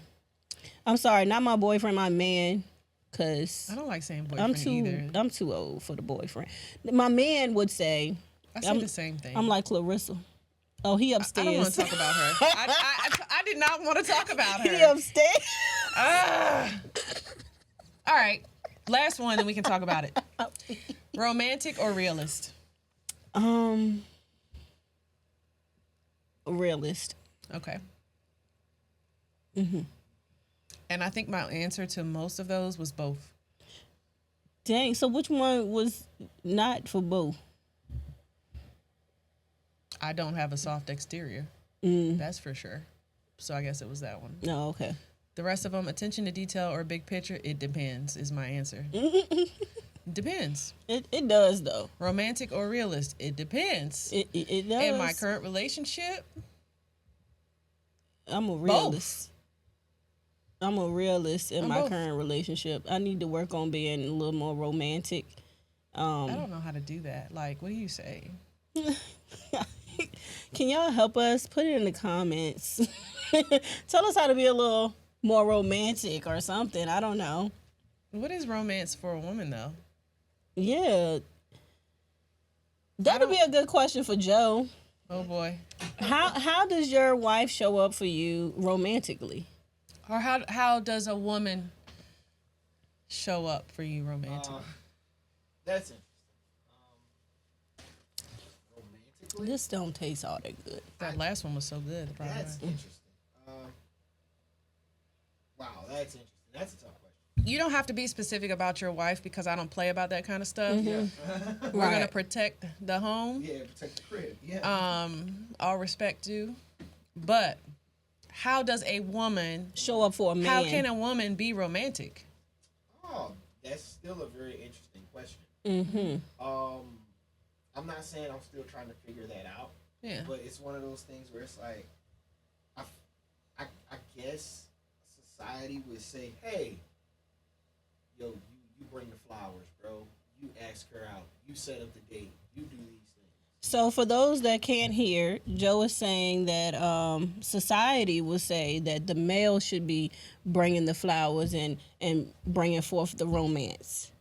I'm sorry, not my boyfriend, my man, because I don't like saying boyfriend either. I'm too old for the boyfriend. My man would say. I say the same thing. I'm like Clarissa. Oh, he upstairs. I don't want to talk about her. I did not want to talk about her. He upstairs. All right. Last one, then we can talk about it. Romantic or realist? Realist. Okay. And I think my answer to most of those was both. Dang, so which one was not for both? I don't have a soft exterior. That's for sure. So I guess it was that one. No, okay. The rest of them, attention to detail or big picture, it depends, is my answer. Depends. It does, though. Romantic or realist, it depends. It does. In my current relationship, I'm a realist. Both. I'm a realist in my both. current relationship. I need to work on being a little more romantic. I don't know how to do that. Like, what do you say? Can y'all help us? Put it in the comments. Tell us how to be a little more romantic or something. I don't know. What is romance for a woman, though? Yeah. That'd be a good question for Joe. Oh boy. How does your wife show up for you romantically? Or how does a woman show up for you romantically? That's interesting. Romantically, This don't taste all that good. That last one was so good. that's interesting. Wow, that's interesting. That's a tough question. You don't have to be specific about your wife because I don't play about that kind of stuff. Yeah, We're gonna protect the home. yeah, protect the crib. Yeah. All respect due. But how does a woman Show up for a man. how can a woman be romantic? Oh, that's still a very interesting question. Mm-hmm. I'm not saying I'm still trying to figure that out. Yeah. But it's one of those things where it's like, I guess society would say, hey, yo, you bring the flowers, bro. You ask her out. You set up the date. You do these things. So for those that can't hear, Joe is saying that society will say that the male should be bringing the flowers and bringing forth the romance.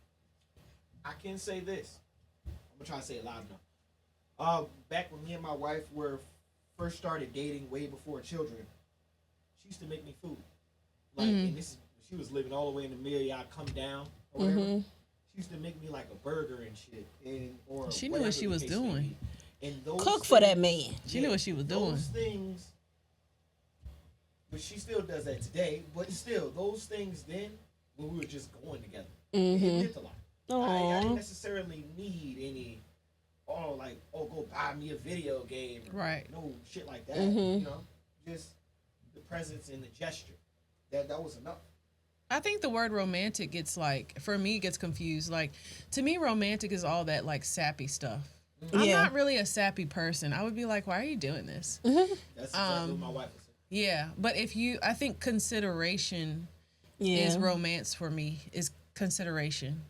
I can say this. I'm gonna try to say it loud enough. Back when me and my wife were first started dating, way before children, she used to make me food. Like, and this is she was living all the way in the Amelia. I'd come down or whatever. She used to make me like a burger and shit, or She knew what she was doing. And those Cook for that man. She knew what she was doing. Those things, but she still does that today. But still, those things then, when we were just going together, it meant a lot. I didn't necessarily need any, go buy me a video game. Right. No shit like that. You know, just the presence and the gesture. That was enough. I think the word romantic gets for me, gets confused. Like, to me, romantic is all that sappy stuff. I'm not really a sappy person. I would be like, why are you doing this? That's exactly what my wife would say. Yeah, but I think consideration is romance for me, is consideration.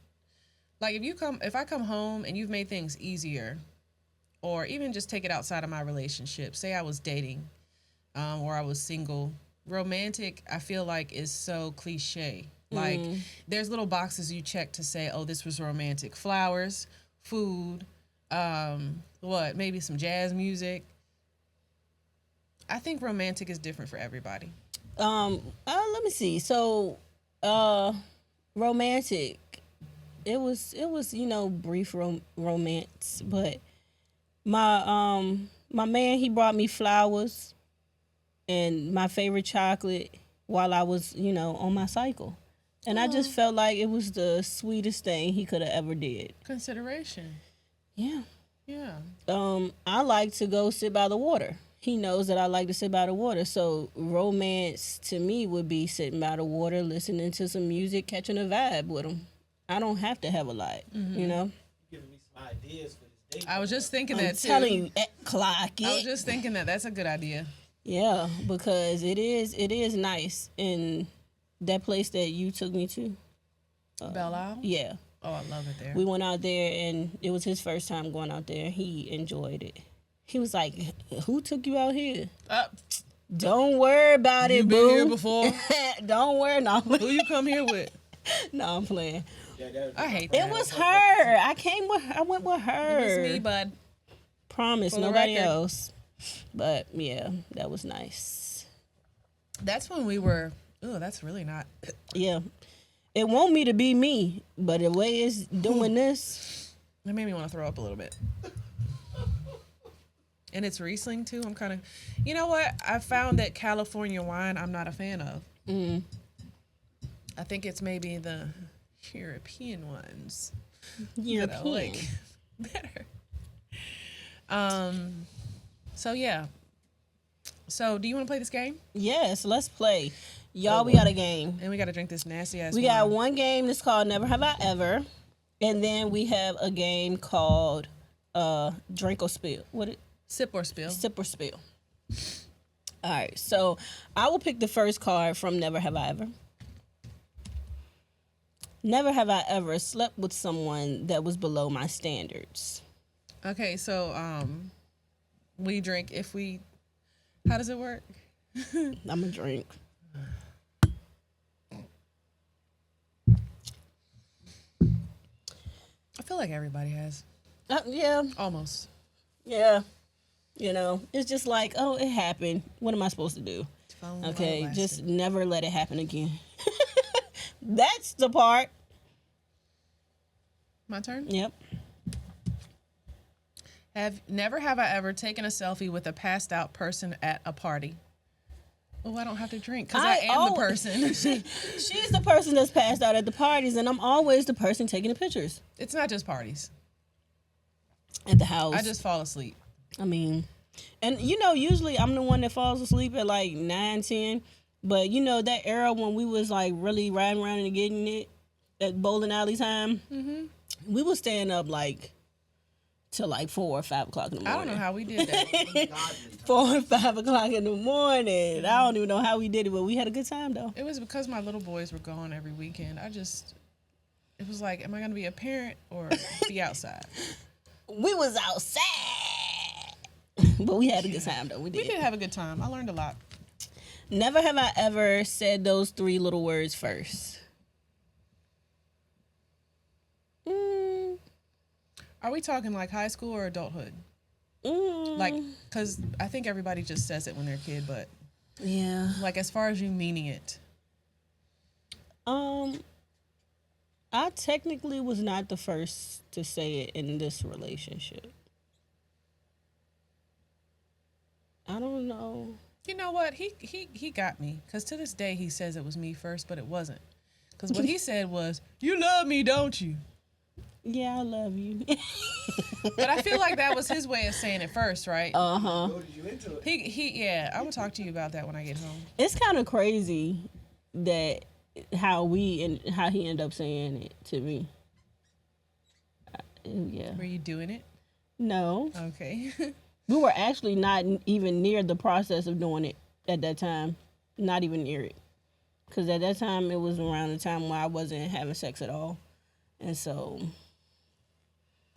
Like, if I come home and you've made things easier, or even just take it outside of my relationship, say I was dating, or I was single, romantic, I feel like is so cliche. Like, there's little boxes you check to say, oh, this was romantic. Flowers, food, maybe some jazz music. I think romantic is different for everybody. Let me see. So, romantic. It was brief romance, but my man, he brought me flowers and my favorite chocolate while I was, on my cycle. And I just felt like it was the sweetest thing he could have ever did. Consideration. Yeah. Yeah. I like to go sit by the water. He knows that I like to sit by the water. So romance to me would be sitting by the water, listening to some music, catching a vibe with him. I don't have to have a lot, you know? You're giving me some ideas for this date. I was just thinking I'm that too. telling you, clock it. I was just thinking that's a good idea. Yeah, because it is nice in that place that you took me to. Belle Isle? Yeah. Oh, I love it there. We went out there and it was his first time going out there. He enjoyed it. He was like, who took you out here? Don't worry about it, boo. You been here before? Don't worry. No, Who you come here with? no, I'm playing. I hate that. It was her. I went with her. It was me, bud. Promise, For the nobody record. else. But yeah, that was nice. That's when we were. Oh, that's really not. Yeah. It want me to be me, but the way it's doing this. That made me want to throw up a little bit. And it's Riesling too. I'm kind of. You know what? I found that California wine I'm not a fan of. I think it's maybe the European ones that I like better. So yeah. So do you want to play this game? Yes, let's play. Y'all, we got a game. And we got to drink this nasty ass. We wine. got one game that's called Never Have I Ever. And then we have a game called Drink or Spill. Sip or spill. Sip or Spill. All right, so I will pick the first card from Never Have I Ever. Never have I ever slept with someone that was below my standards. Okay, so we drink if we. How does it work? I'm a drink. feel like everybody has. Yeah. Almost. Yeah. It's just like, oh, it happened. What am I supposed to do? Okay, just never let it happen again. That's the part. My turn? Yep. Never have I ever taken a selfie with a passed out person at a party. Oh, I don't have to drink because I am the person. She's the person that's passed out at the parties, and I'm always the person taking the pictures. It's not just parties. At the house. I just fall asleep. I mean, and usually I'm the one that falls asleep at like 9, 10. But that era when we was like really riding around and getting it at bowling alley time, we was staying up like till like 4 or 5 o'clock in the morning. I don't know how we did that. 4 or 5 o'clock in the morning. I don't even know how we did it, but we had a good time though. It was because my little boys were gone every weekend. It was like, am I going to be a parent or be outside? We was outside. But we had a good time though. We did have a good time. I learned a lot. Never have I ever said those 3 little words first. Are we talking like high school or adulthood? Like, because I think everybody just says it when they're a kid, but yeah, like as far as you meaning it. I technically was not the first to say it in this relationship. I don't know. You know what? He got me, because to this day he says it was me first, but it wasn't. Because what he said was, "You love me, don't you?" Yeah, I love you. But I feel like that was his way of saying it first, right? Goaded you into it. Yeah, I'm gonna talk to you about that when I get home. It's kind of crazy that how he ended up saying it to me. Yeah. Were you doing it? No. Okay. We were actually not even near the process of doing it at that time. Not even near it. Because at that time, it was around the time where I wasn't having sex at all. And so...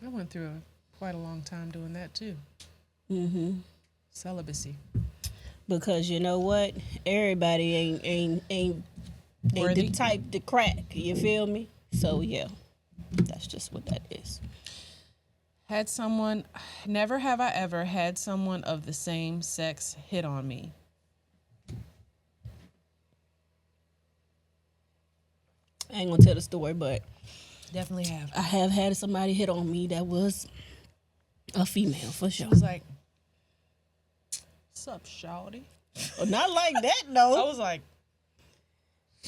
I went through quite a long time doing that, too. Celibacy. Because you know what? Everybody ain't the type to crack. You feel me? So, yeah. That's just what that is. Never have I ever had someone of the same sex hit on me. I ain't gonna tell the story, but Definitely have. I have had somebody hit on me that was a female, for sure. She was like, "Sup, shawty?" Well, not like that, though. I was like,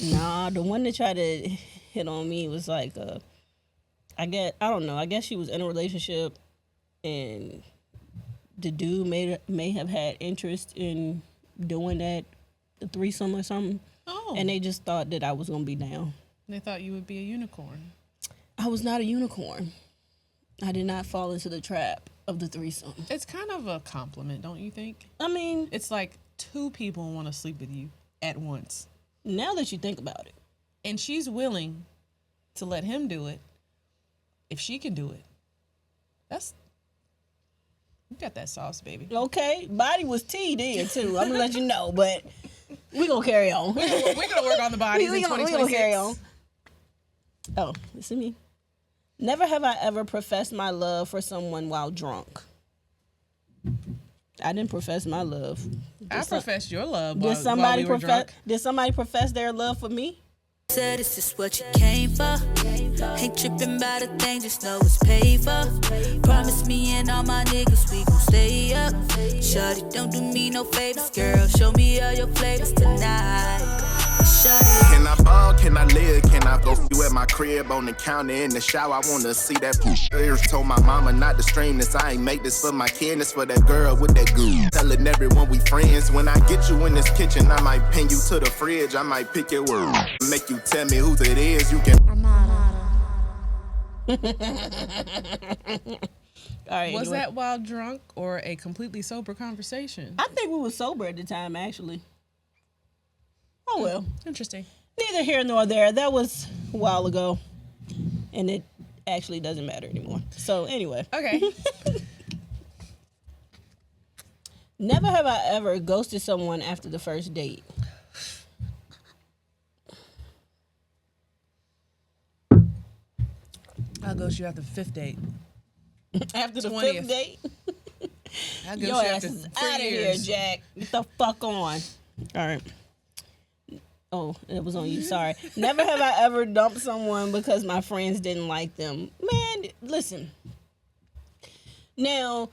nah, the one that tried to hit on me was like, I don't know. I guess she was in a relationship, and the dude may have had interest in doing that, the threesome or something. oh. And they just thought that I was gonna be down. They thought you would be a unicorn. I was not a unicorn. I did not fall into the trap of the threesome. It's kind of a compliment, don't you think? I mean, It's like 2 people want to sleep with you at once. now that you think about it, And she's willing to let him do it if she can do it. You got that sauce, baby. okay, body was T then too. I'm gonna let you know, but we gonna carry on. We're gonna work on the bodies in we 2026. gonna carry on. Oh, this is me. Never have I ever professed my love for someone while drunk. I didn't profess my love. I professed your love Did while somebody we were drunk. Did somebody profess their love for me? Said this is what you came for. Ain't tripping about a thing, just know it's paid for. Promise me and all my niggas we gon' stay up. Shawty, don't do me no favors, girl. Show me all your flavors tonight. Shawty. Can I ball? Can I live? Can I go you at my crib on the counter in the shower? I wanna see that push. Told my mama not to stream this. I ain't make this for my kid, it's for that girl with that goo. Telling everyone we friends. When I get you in this kitchen, I might pin you to the fridge. I might pick your word. Make you tell me whose it is. You can. All right. Was anyway. that while drunk or a completely sober conversation? I think we were sober at the time, actually. Oh well. Interesting. Neither here nor there. That was a while ago, and it actually doesn't matter anymore. So anyway. Okay. Never have I ever ghosted someone after the first date. A ghost you after the 5th date. After the 20th. 5th date? I'll ghost Your you ass after is 3 out of here, years. Jack. Get the fuck on. All right. Oh, it was on you. Sorry. Never have I ever dumped someone because my friends didn't like them. Man, listen. Now,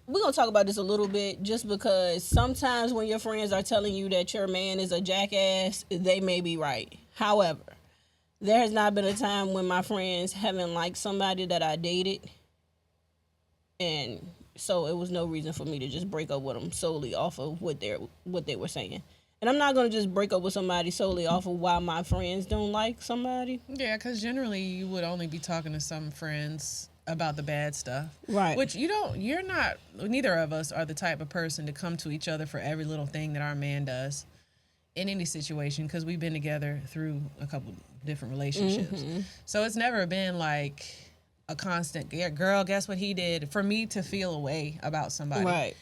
we're going to talk about this a little bit just because sometimes when your friends are telling you that your man is a jackass, they may be right. However, there has not been a time when my friends haven't liked somebody that I dated. And so it was no reason for me to just break up with them solely off of what they were saying. And I'm not going to just break up with somebody solely off of why my friends don't like somebody. Yeah, because generally you would only be talking to some friends about the bad stuff. Right. Which neither of us are the type of person to come to each other for every little thing that our man does in any situation, because we've been together through a couple different relationships. Mm-hmm. So it's never been like a constant, girl, guess what he did, for me to feel a way about somebody. Right.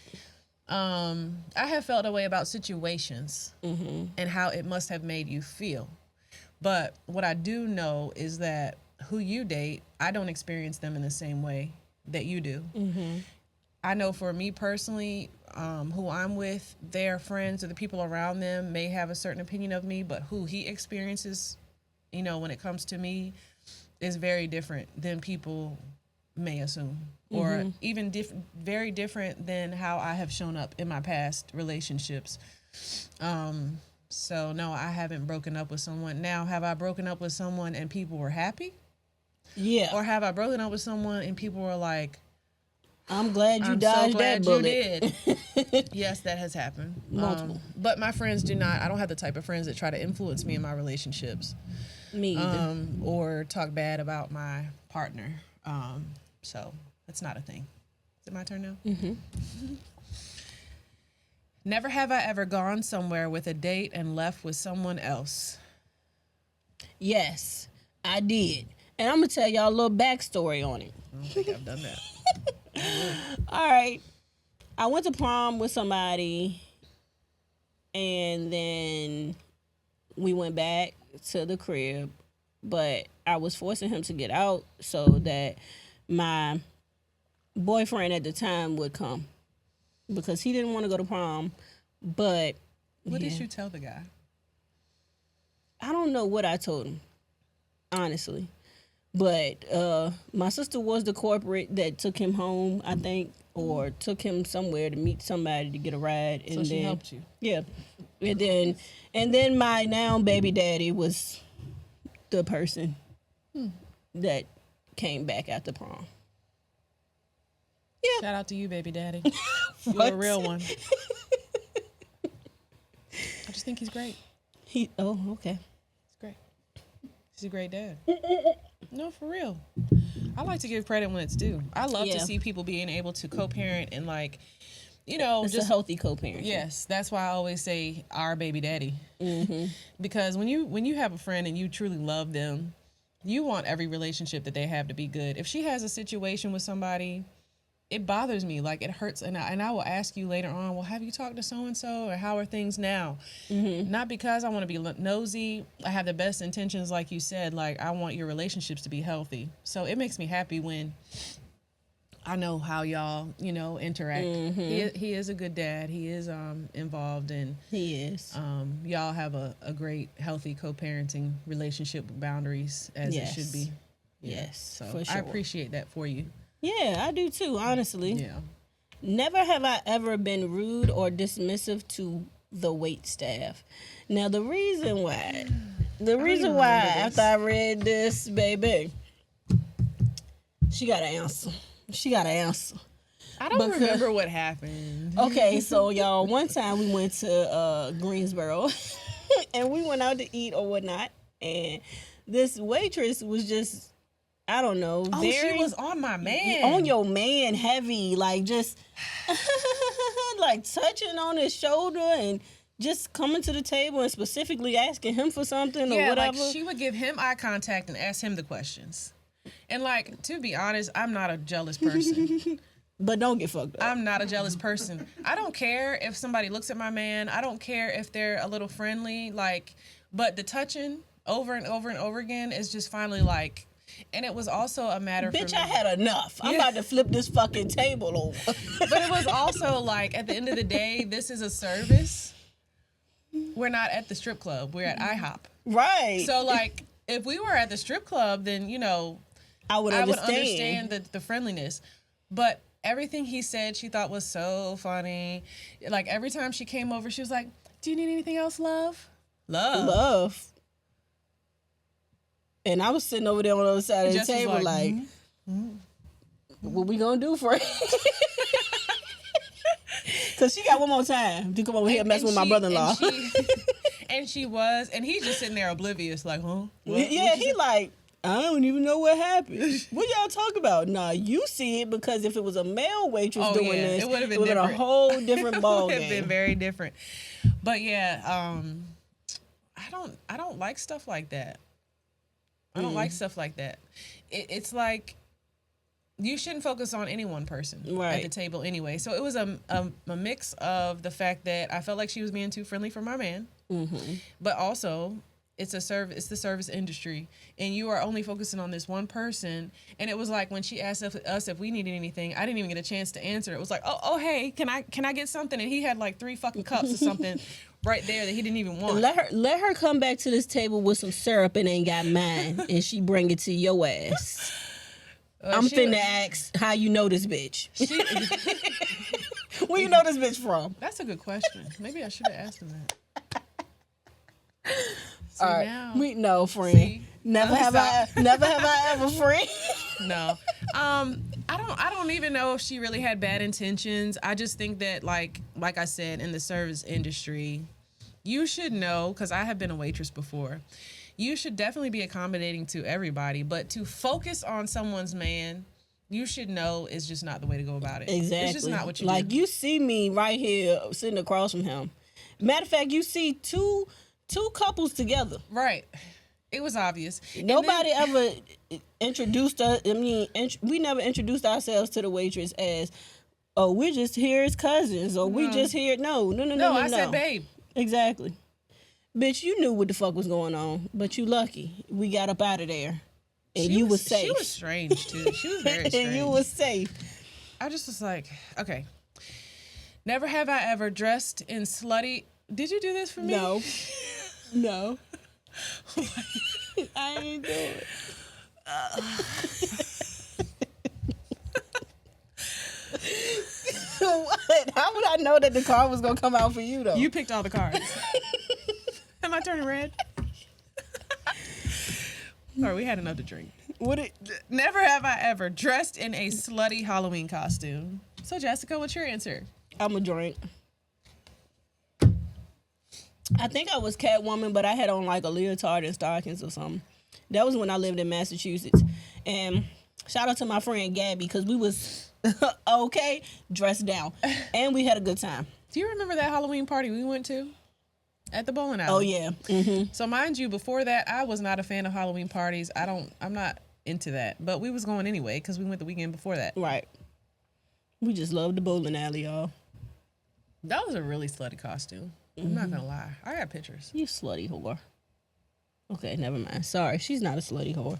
I have felt a way about situations and how it must have made you feel. But what I do know is that who you date, I don't experience them in the same way that you do. Mm-hmm. I know for me personally, who I'm with, their friends or the people around them may have a certain opinion of me, but who he experiences, when it comes to me, is very different than people may assume, or even very different than how I have shown up in my past relationships. So no, I haven't broken up with someone. Now, have I broken up with someone and people were happy? Yeah. Or have I broken up with someone and people were like, I'm glad you I'm dodged so glad that bullet. You did. Yes, that has happened. Multiple. But my friends do not. I don't have the type of friends that try to influence me in my relationships. Me either. Or talk bad about my partner. So that's not a thing. Is it my turn now? Mm-hmm. Never have I ever gone somewhere with a date and left with someone else. Yes, I did. And I'm going to tell y'all a little backstory on it. I don't think I've done that. All right. I went to prom with somebody, and then we went back to the crib, but I was forcing him to get out so that my boyfriend at the time would come because he didn't want to go to prom. But what did you tell the guy? I don't know what I told him, honestly. But my sister was the corporate that took him home, I think, or took him somewhere to meet somebody to get a ride. And so she helped you. Yeah. And then my now baby daddy was the person that came back after prom. Yeah. Shout out to you, baby daddy. You're a real one. I just think he's great. Okay. He's great. He's a great dad. No, for real. I like to give credit when it's due. I love to see people being able to co-parent and it's just a healthy co-parent. Yes, that's why I always say our baby daddy. Mm-hmm. Because when you have a friend and you truly love them, you want every relationship that they have to be good. If she has a situation with somebody, it bothers me. Like, it hurts. And I will ask you later on, well, have you talked to so-and-so, or how are things now? Mm-hmm. Not because I want to be nosy. I have the best intentions, like you said. Like, I want your relationships to be healthy. So it makes me happy when I know how y'all, interact. Mm-hmm. He is a good dad. He is involved, and he is. Y'all have a great, healthy co-parenting relationship with boundaries, as it should be. Yes, so for sure. I appreciate that for you. Yeah, I do too, honestly. Yeah. Never have I ever been rude or dismissive to the wait staff. Now, the reason why after I read this, baby, she got an answer. I don't remember what happened. Okay, so y'all, one time we went to Greensboro, and we went out to eat or whatnot, and this waitress was just, I don't know. She was on my man. On your man heavy, like just like touching on his shoulder and just coming to the table and specifically asking him for something or whatever. Like she would give him eye contact and ask him the questions. And like, to be honest, I'm not a jealous person. But don't get fucked up. I'm not a jealous person. I don't care if somebody looks at my man. I don't care if they're a little friendly. Like, but the touching over and over and over again is just finally like, And it was also a matter Bitch, for me. I had enough. I'm about to flip this fucking table over. But it was also like, at the end of the day, this is a service. We're not at the strip club. We're at IHOP. Right. So, like, if we were at the strip club, then, you know, I would understand the friendliness. But everything he said, she thought was so funny. Like, every time she came over, she was like, do you need anything else, love? Love. And I was sitting over there on the other side of the Jess was table like, what we gonna do for it? Because she got one more time to come over here and mess with my brother-in-law. And she was, and he's just sitting there oblivious, like, huh? Yeah, he like, I don't even know what happened. What y'all talk about? Nah, you see it, because if it was a male waitress doing this, it would have been a whole different ball It game. would have been very different. But yeah, I don't like stuff like that. I don't like stuff like that. It's like, you shouldn't focus on any one person at the table anyway. So it was a mix of the fact that I felt like she was being too friendly for my man, but also it's the service industry, and you are only focusing on this one person. And it was like, when she asked us if we needed anything, I didn't even get a chance to answer. It was like, oh hey, can I get something? And he had like 3 fucking cups or something right there that he didn't even want. Let her come back to this table with some syrup and ain't got mine, and she bring it to your ass. I'm finna ask how you know this bitch. Where you know this bitch from? That's a good question. Maybe I should have asked him that. All right, we know, friend. See? Never have I ever, friend. No. I don't even know if she really had bad intentions. I just think that, like I said, in the service industry, you should know, because I have been a waitress before, you should definitely be accommodating to everybody, but to focus on someone's man, you should know is just not the way to go about it. Exactly. It's just not what you like, do. you see me right here sitting across from him. Matter of fact, you see two couples together. Right. It was obvious. Nobody ever introduced us. I mean, we never introduced ourselves to the waitress as, oh, we're just here as cousins, or we just here. No. I said babe. Exactly. Bitch, you knew what the fuck was going on, but you lucky. We got up out of there, and you was safe. She was strange, too. She was very strange. And you was safe. I just was like, okay. Never have I ever dressed in slutty... Did you do this for me? No. I ain't do it. What? How would I know that the card was gonna come out for you though? You picked all the cards. Am I turning red? Sorry, we had another drink. Never have I ever dressed in a slutty Halloween costume. So Jessica, what's your answer? I'm a drink. I think I was Catwoman, but I had on like a leotard and stockings or something. That was when I lived in Massachusetts. And shout out to my friend Gabby, because we was okay dressed down, and we had a good time. Do you remember that Halloween party we went to at the bowling alley? Oh yeah. Mm-hmm. So mind you, before that, I was not a fan of Halloween parties. I'm not into that, but we was going anyway because we went the weekend before that. Right. We just loved the bowling alley, y'all. That was a really slutty costume. I'm not gonna lie. I got pictures. You slutty whore. Okay, never mind. Sorry, she's not a slutty whore.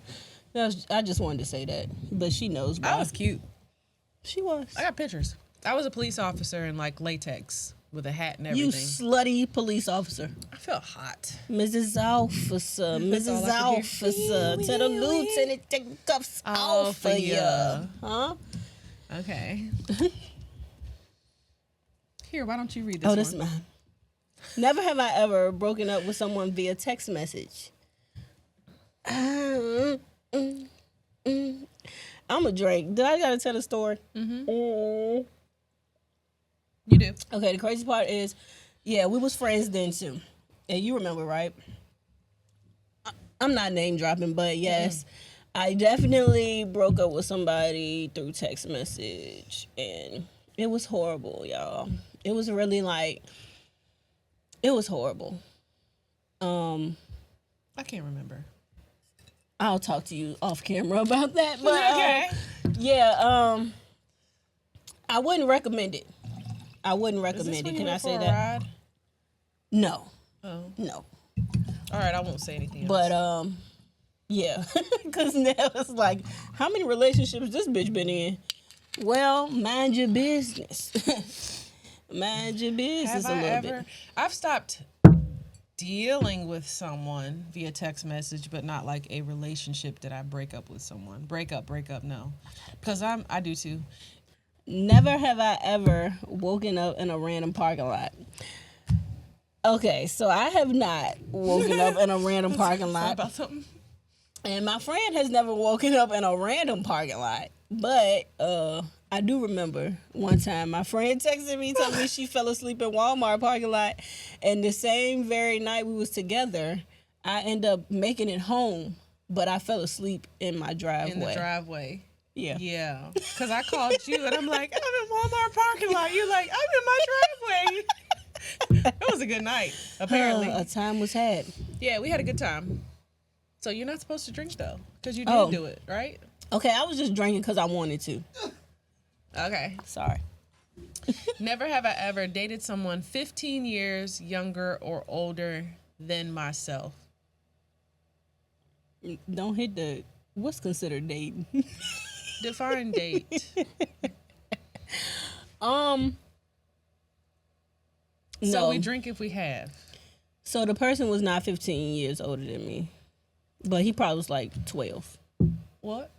I just wanted to say that, but she knows why. I was cute. She was. I got pictures. I was a police officer in like latex with a hat and everything. You slutty police officer. I felt hot. Mrs. Officer, Mrs. Officer, to the lieutenant, take the cuffs off for you. Huh? Okay. Here, why don't you read this one? Oh, this is mine. Never have I ever broken up with someone via text message. I'm a drink. Do I gotta tell a story? You do. Okay, the crazy part is, yeah, we was friends then too. And you remember, right? I'm not name dropping, but yes, I definitely broke up with somebody through text message. And it was horrible, y'all. It was really like... It was horrible. I can't remember. I'll talk to you off camera about that. But okay. I wouldn't recommend it. I wouldn't recommend it. Can I say that? Ride? No. Oh. No. All right, I won't say anything else. But Yeah, because now it's like, how many relationships this bitch been in? Well, mind your business. Mind your business a little bit. I've stopped dealing with someone via text message, but not like a relationship that I break up with someone. Break up, no. Because I do too. Never have I ever woken up in a random parking lot. Okay, so I have not woken up in a random parking lot. About something. And my friend has never woken up in a random parking lot. But I do remember one time my friend texted me, told me she fell asleep in Walmart parking lot. And the same very night we was together, I ended up making it home, but I fell asleep in my driveway. In the driveway. Yeah. Yeah. Because I called you and I'm like, I'm in Walmart parking lot. You're like, I'm in my driveway. It was a good night, apparently. A time was had. Yeah, we had a good time. So you're not supposed to drink, though, because you did do it, right? Okay, I was just drinking because I wanted to. Okay. Sorry. Never have I ever dated someone 15 years younger or older than myself. Don't hit the... What's considered dating? Define date. So no. we drink if we have. So the person was not 15 years older than me, but he probably was like 12. What?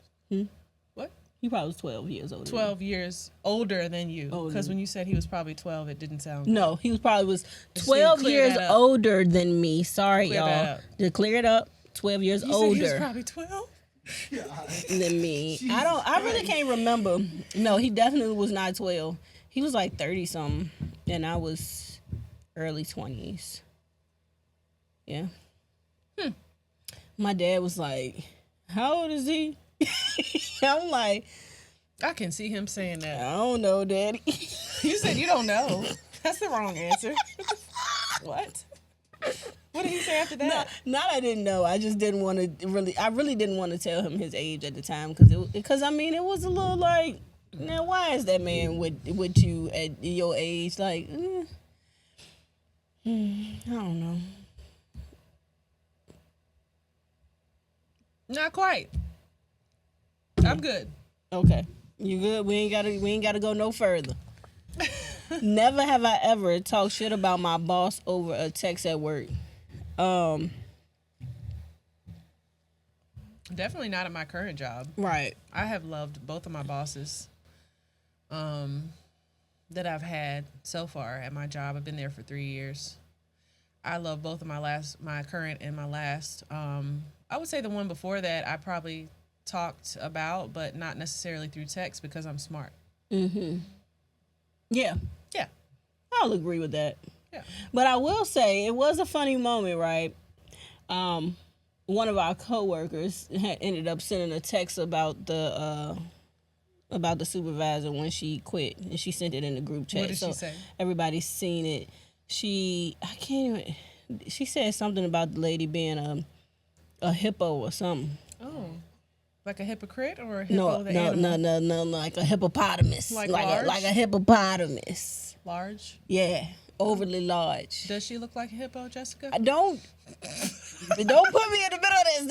What? He probably was 12 years older. 12 years older than you. Because when you said he was probably 12, it didn't sound No, good. he was probably 12 years older than me. Sorry, y'all. To clear it up, 12 years older. Said he was probably 12? Than me. I really can't remember. No, he definitely was not 12. He was like 30 something, and I was early 20s. Yeah. My dad was like, how old is he? I'm like, I can see him saying that. I don't know, Daddy. You said you don't know. That's the wrong answer. What? What did he say after that? Not I didn't know. I just didn't want to I really didn't want to tell him his age at the time because I mean it was a little like, now why is that man with you at your age? Like, I don't know. Not quite. I'm good. Okay, you good? We ain't gotta go no further. Never have I ever talked shit about my boss over a text at work. Definitely not at my current job. Right. I have loved both of my bosses that I've had so far at my job. I've been there for 3 years. I love both of my current and my last. I would say the one before that I probably talked about, but not necessarily through text because I'm smart. Mm-hmm. Yeah. Yeah. I'll agree with that. Yeah. But I will say it was a funny moment, right? One of our coworkers had ended up sending a text about the supervisor when she quit, and she sent it in the group chat. What did she say? Everybody's seen it. She said something about the lady being a hippo or something. Oh. Like a hypocrite or a hippo? No, like a hippopotamus. Like large? Like a hippopotamus. Large? Yeah, overly large. Does she look like a hippo, Jessica? Don't put me in the middle of this.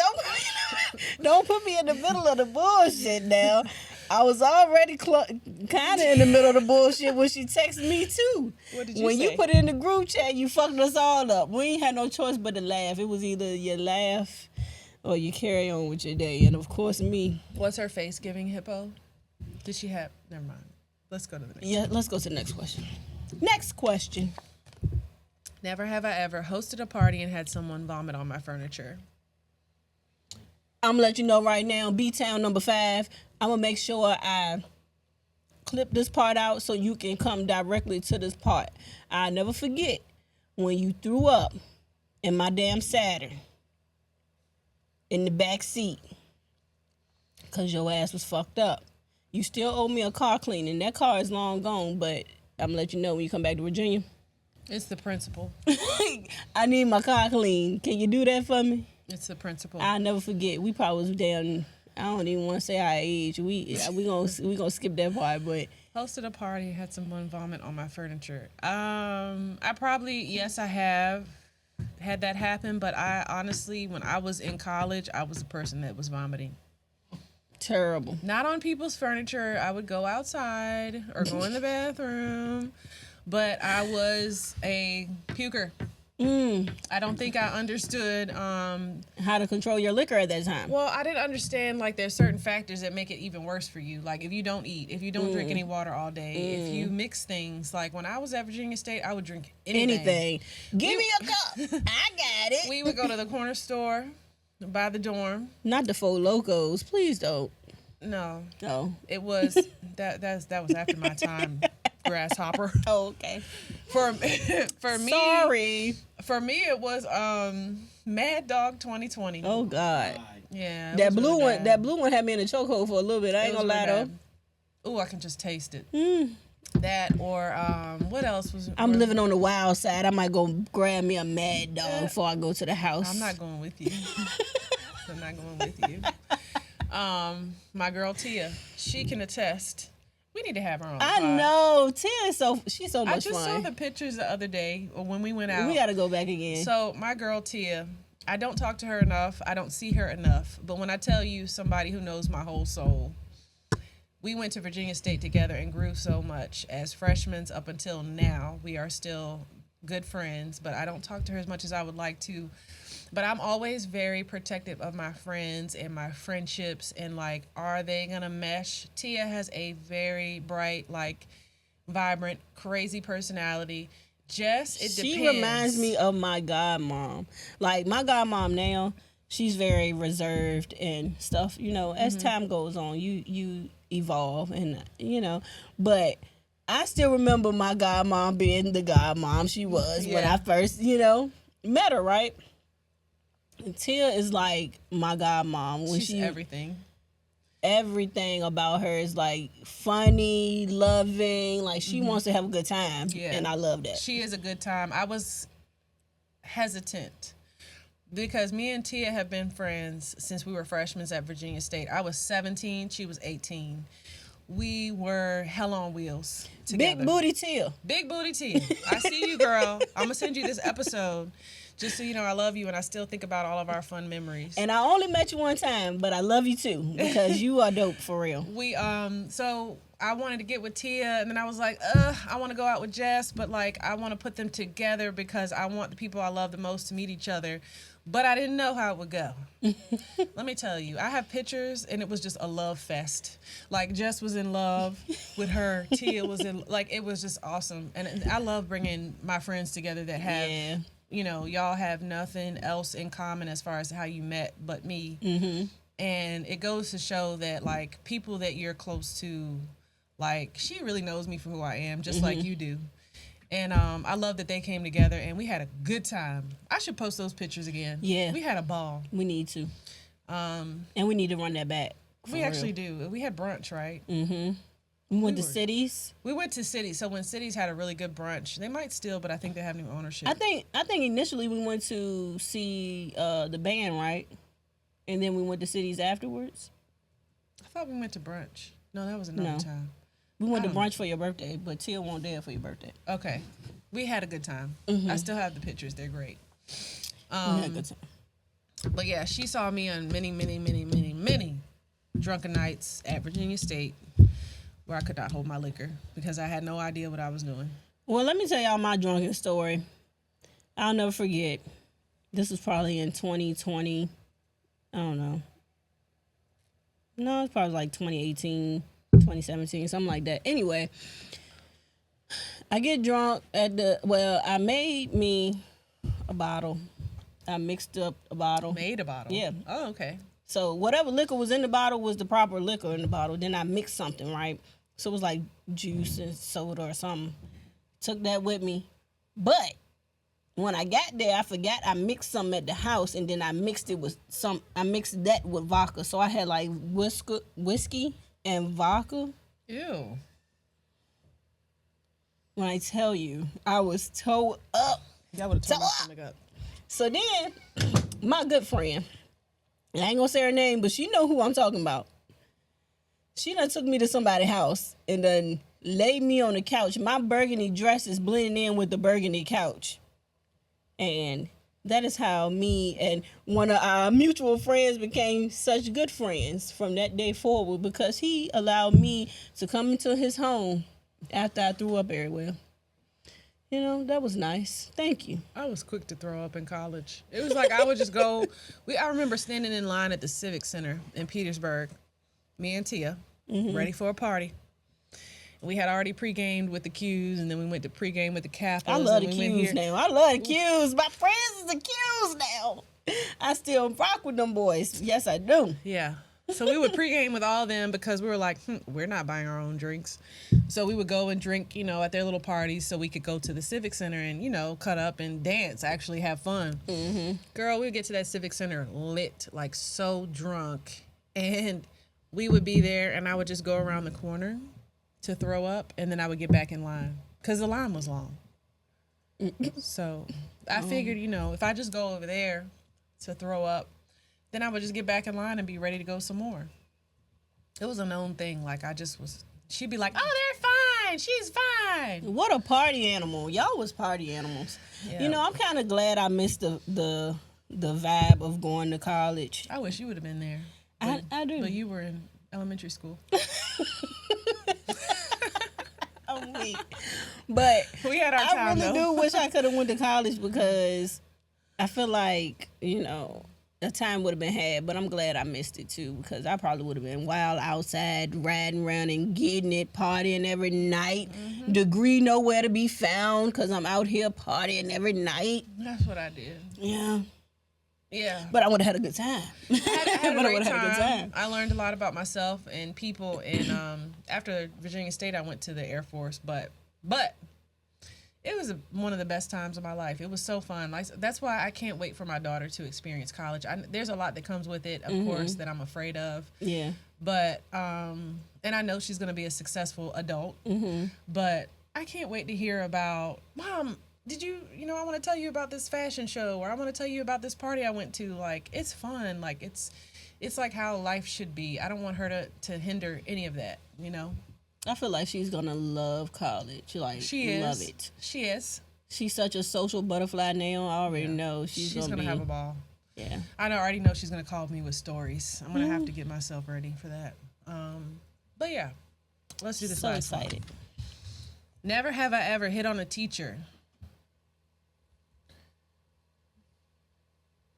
Don't put me in the middle of the bullshit now. I was already kind of in the middle of the bullshit when she texted me too. What did you when say? you put it in the group chat, you fucked us all up. We ain't had no choice but to laugh. It was either you laugh or you carry on with your day. And of course, me. Was her face giving hippo? Did she have? Never mind. Let's go to the next. Yeah, let's go to the next question. Next question. Never have I ever hosted a party and had someone vomit on my furniture. I'm gonna let you know right now, B-Town number 5. I'm gonna make sure I clip this part out so you can come directly to this part. I'll never forget when you threw up in my damn Saturn in the back seat because your ass was fucked up. You still owe me a car cleaning. That car is long gone, but I'm gonna let you know when you come back to Virginia. It's the principle. I need my car cleaned. Can you do that for me? It's the principle. I'll never forget. We probably was down. I don't even want to say our age. We gonna skip that part. But hosted a party, had someone vomit on my furniture. I probably, yes, I have had that happen, but I honestly, when I was in college, I was the person that was vomiting. Terrible. Not on people's furniture. I would go outside or go in the bathroom, but I was a puker. I don't think I understood how to control your liquor at that time. Well, I didn't understand, like, there's certain factors that make it even worse for you. Like, if you don't eat, if you don't drink any water all day, if you mix things. Like, when I was at Virginia State, I would drink anything. Give me a cup. I got it. We would go to the corner store by the dorm. Not the Four Locos. Please don't. No. No. It was, that was after my time, grasshopper. Oh, okay. For me. Sorry. For me, it was Mad Dog 2020. Oh God. Yeah. That blue one. Bad. That blue one had me in a chokehold for a little bit. I ain't gonna lie though. Ooh, I can just taste it. That or what else was? I'm living on the wild side. I might go grab me a Mad Dog before I go to the house. I'm not going with you. I'm not going with you. My girl Tia, she can attest. We need to have her on. I know. Tia is she's so much fun. I just saw the pictures the other day when we went out. We got to go back again. So my girl Tia, I don't talk to her enough. I don't see her enough. But when I tell you somebody who knows my whole soul, we went to Virginia State together and grew so much as freshmen up until now. We are still good friends, but I don't talk to her as much as I would like to. But I'm always very protective of my friends and my friendships and, like, are they going to mesh? Tia has a very bright, like, vibrant, crazy personality. Jess, it depends. She reminds me of my godmom. Like, my godmom now, she's very reserved and stuff. You know, as time goes on, you evolve and, you know. But I still remember my godmom being the godmom she was when I first, you know, met her, right? Tia is like my godmom. When she's everything. Everything about her is like funny, loving. Like she wants to have a good time. Yeah. And I love that. She is a good time. I was hesitant because me and Tia have been friends since we were freshmen at Virginia State. I was 17. She was 18. We were hell on wheels together. Big booty Tia. Big booty Tia. I see you, girl. I'm going to send you this episode. Just so you know, I love you, and I still think about all of our fun memories. And I only met you one time, but I love you too because you are dope for real. We so I wanted to get with Tia, and then I was like, I want to go out with Jess, but like I want to put them together because I want the people I love the most to meet each other. But I didn't know how it would go. Let me tell you, I have pictures, and it was just a love fest. Like Jess was in love with her, Tia was in, like it was just awesome, and I love bringing my friends together that have. Yeah. You know, y'all have nothing else in common as far as how you met but me. And it goes to show that, like, people that you're close to, like, she really knows me for who I am, just like you do. And I love that they came together, and we had a good time. I should post those pictures again. Yeah. We had a ball. We need to. And we need to run that back. We actually do. We had brunch, right? We went to Cities. We went to Cities. So when Cities had a really good brunch, they might still, but I think they have new ownership. I think initially we went to see the band, right? And then we went to Cities afterwards. I thought we went to brunch. No, that was another time. We went to brunch for your birthday, but Tia wasn't there for your birthday. Okay. We had a good time. I still have the pictures. They're great. We had a good time. But yeah, she saw me on many drunken nights at Virginia State where I could not hold my liquor because I had no idea what I was doing. Well, let me tell y'all my drunken story. I'll never forget. This was probably in 2020. I don't know. No, it's probably like 2018, 2017, something like that. Anyway, I get drunk I made me a bottle. I mixed up a bottle. Made a bottle? Yeah. Oh, okay. So whatever liquor was in the bottle was the proper liquor in the bottle. Then I mixed something, right? So it was like juice and soda or something. Took that with me. But when I got there, I forgot I mixed some at the house, and then I mixed that with vodka. So I had like whiskey and vodka. Ew. When I tell you, I was towed up. Y'all would have tore my stomach up. So then, my good friend, and I ain't gonna say her name, but she know who I'm talking about. She done took me to somebody's house and then laid me on the couch. My burgundy dress is blending in with the burgundy couch. And that is how me and one of our mutual friends became such good friends from that day forward, because he allowed me to come into his home after I threw up everywhere. You know, that was nice. Thank you. I was quick to throw up in college. It was like I would just go. I remember standing in line at the Civic Center in Petersburg, me and Tia, ready for a party. We had already pre-gamed with the Qs, and then we went to pre-game with the Kappas. I love the and we went Qs here. now. I love the Qs. My friends is the Qs now. I still rock with them boys. Yes, I do. Yeah. So we would pre-game with all of them because we were like, we're not buying our own drinks. So we would go and drink, you know, at their little parties so we could go to the Civic Center and, you know, cut up and dance, actually have fun. Mm-hmm. Girl, we would get to that Civic Center lit, like so drunk. And we would be there and I would just go around the corner to throw up, and then I would get back in line because the line was long. So I figured, you know, if I just go over there to throw up, then I would just get back in line and be ready to go some more. It was a known thing. Like she'd be like, oh, they're fine. She's fine. What a party animal. Y'all was party animals. Yeah. You know, I'm kind of glad I missed the vibe of going to college. I wish you would have been there. I do. But you were in elementary school. I'm weak. But we had our time, I really though. do wish I could have went to college, because I feel like, you know, the time would have been had, but I'm glad I missed it too, because I probably would have been wild outside, riding around and getting it, partying every night. Mm-hmm. Degree nowhere to be found because I'm out here partying every night. That's what I did. Yeah. Yeah. But I would have had a good time. I had a great had a good time. I learned a lot about myself and people. And after Virginia State, I went to the Air Force. But it was one of the best times of my life. It was so fun. Like, that's why I can't wait for my daughter to experience college. There's a lot that comes with it, of course, that I'm afraid of. Yeah. But and I know she's going to be a successful adult. Mm-hmm. But I can't wait to hear about, Mom, did you know, I want to tell you about this fashion show, or I want to tell you about this party I went to. Like, it's fun. Like, it's like how life should be. I don't want her to hinder any of that, you know? I feel like she's going to love college. Like, she is. Love it. She is. She's such a social butterfly now. I already know she's going to have a ball. Yeah. I already know she's going to call me with stories. I'm going to have to get myself ready for that. But yeah, let's do this. So excited. Never have I ever hit on a teacher.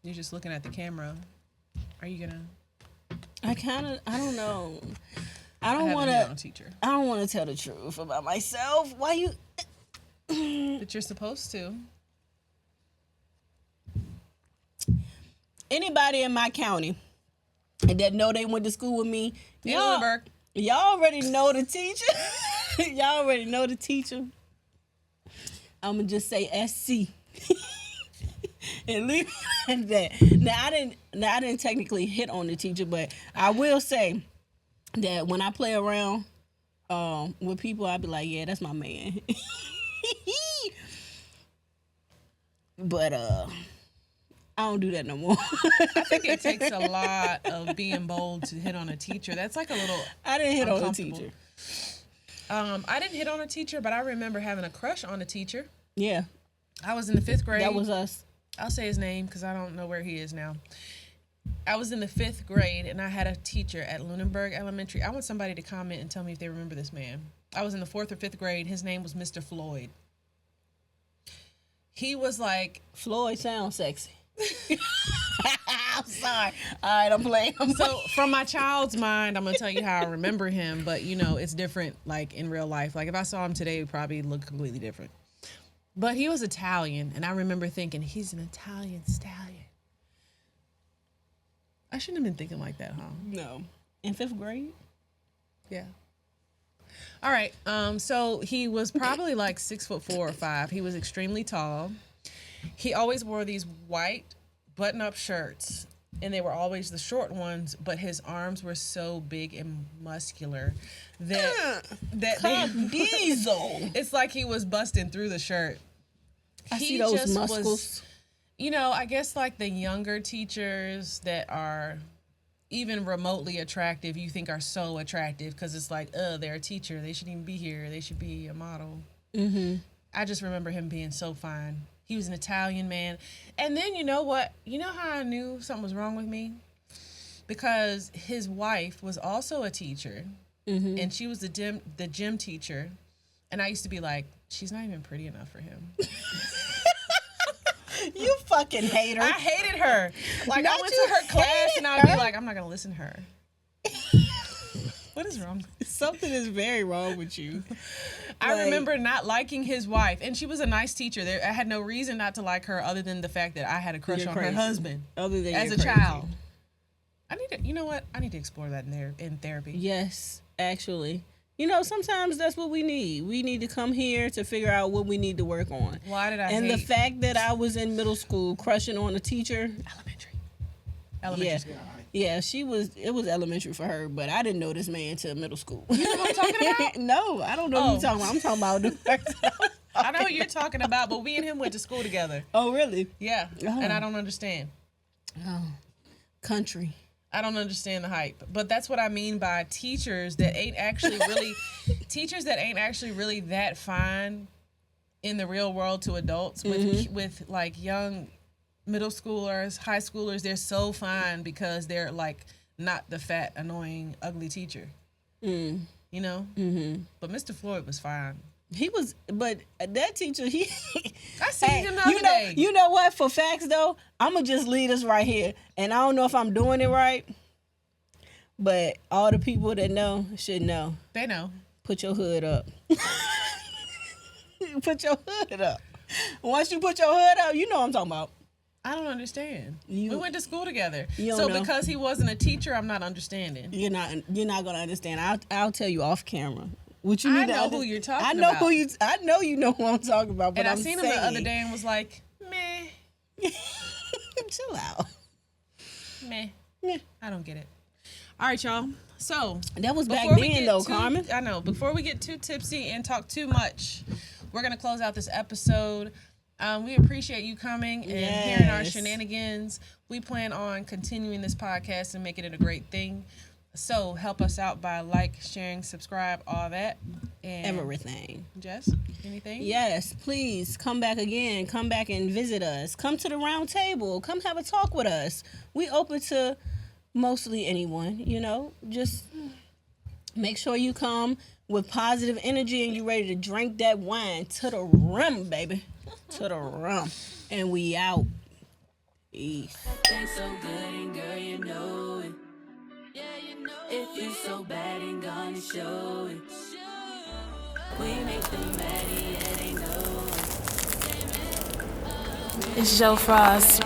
You're just looking at the camera. Are you gonna? I don't know. I don't want to tell the truth about myself. Why you? But you're supposed to. Anybody in my county that know they went to school with me, y'all already know the teacher. Y'all already know the teacher. I'm gonna just say SC. And leave it at that. Now I didn't technically hit on the teacher, but I will say that when I play around with people, I'll be like, yeah, that's my man. But I don't do that no more. I think it takes a lot of being bold to hit on a teacher. That's like a little I didn't hit on a teacher. I didn't hit on a teacher, but I remember having a crush on a teacher. Yeah. I was in the 5th grade. That was us. I'll say his name because I don't know where he is now. I was in the 5th grade, and I had a teacher at Lunenburg Elementary. I want somebody to comment and tell me if they remember this man. I was in the 4th or 5th grade. His name was Mr. Floyd. He was like... Floyd sounds sexy. I'm sorry. All right, I'm playing. So from my child's mind, I'm going to tell you how I remember him, but, you know, it's different, like, in real life. Like, if I saw him today, it would probably look completely different. But he was Italian, and I remember thinking, he's an Italian stallion. I shouldn't have been thinking like that, huh? No. In 5th grade? Yeah. All right. So he was probably like 6'4" or 5". He was extremely tall. He always wore these white button-up shirts, and they were always the short ones, but his arms were so big and muscular that Diesel. It's like he was busting through the shirt. I see those muscles. You know, I guess like the younger teachers that are even remotely attractive, you think are so attractive because it's like, they're a teacher. They shouldn't even be here. They should be a model. Mm-hmm. I just remember him being so fine. He was an Italian man. And then you know what? You know how I knew something was wrong with me? Because his wife was also a teacher, and she was the gym teacher. And I used to be like, she's not even pretty enough for him. You fucking hater. I hated her. Like, Not I went you to her class hated and I'd be her. like, I'm not going to listen to her. What is wrong? Something is very wrong with you. I remember not liking his wife, and she was a nice teacher. I had no reason not to like her other than the fact that I had a crush on her husband Other than as you're a crazy. child. I need to, you know what? I need to explore that in therapy. Yes, actually. You know, sometimes that's what we need. We need to come here to figure out what we need to work on. Why did I And hate the fact that I was in middle school crushing on a teacher. elementary Yeah. school? Yeah, it was elementary for her, but I didn't know this man till middle school. You know what I'm talking about? No, I don't know what you're talking about. I'm talking about the person. I know what you're talking about, but we and him went to school together. Oh, really? Yeah, Oh. and I don't understand. Oh, country. I don't understand the hype, but that's what I mean by teachers that ain't actually really that fine in the real world to adults with like young middle schoolers, high schoolers. They're so fine because they're like not the fat, annoying, ugly teacher. You know? Mm-hmm. But Mr. Floyd was fine. He was, but that teacher, I seen him the other day. You know what? For facts, though, I'm going to just lead us right here. And I don't know if I'm doing it right, but all the people that know should know. They know. Put your hood up. Put your hood up. Once you put your hood up, you know what I'm talking about. I don't understand. You- we went to school together. You don't So know. because he wasn't a teacher, I'm not understanding. You're not going to understand. I'll tell you off camera. What you I need to know who you're talking I know about. I know you know who I'm talking about, but And I I'm seen him saying, the other day and was like, meh, chill out. meh. Meh. I don't get it. All right, y'all. So That was back before we then, get though, too- Carmen. I know. Before we get too tipsy and talk too much, we're gonna close out this episode. We appreciate you coming and hearing our Yes. shenanigans. We plan on continuing this podcast and making it a great thing. So help us out by sharing, subscribe, all that. And Everything. Jess, anything? Yes, please come back again. Come back and visit us. Come to the round table. Come have a talk with us. We open to mostly anyone, you know. Just make sure you come with positive energy and you ready to drink that wine to the rim, baby. To the rim. And we out. Peace. Things so good and girl, you know it. Yeah, you know if you so bad and gonna show it. We make them mad, yeah, they know it. It's Joe Frost.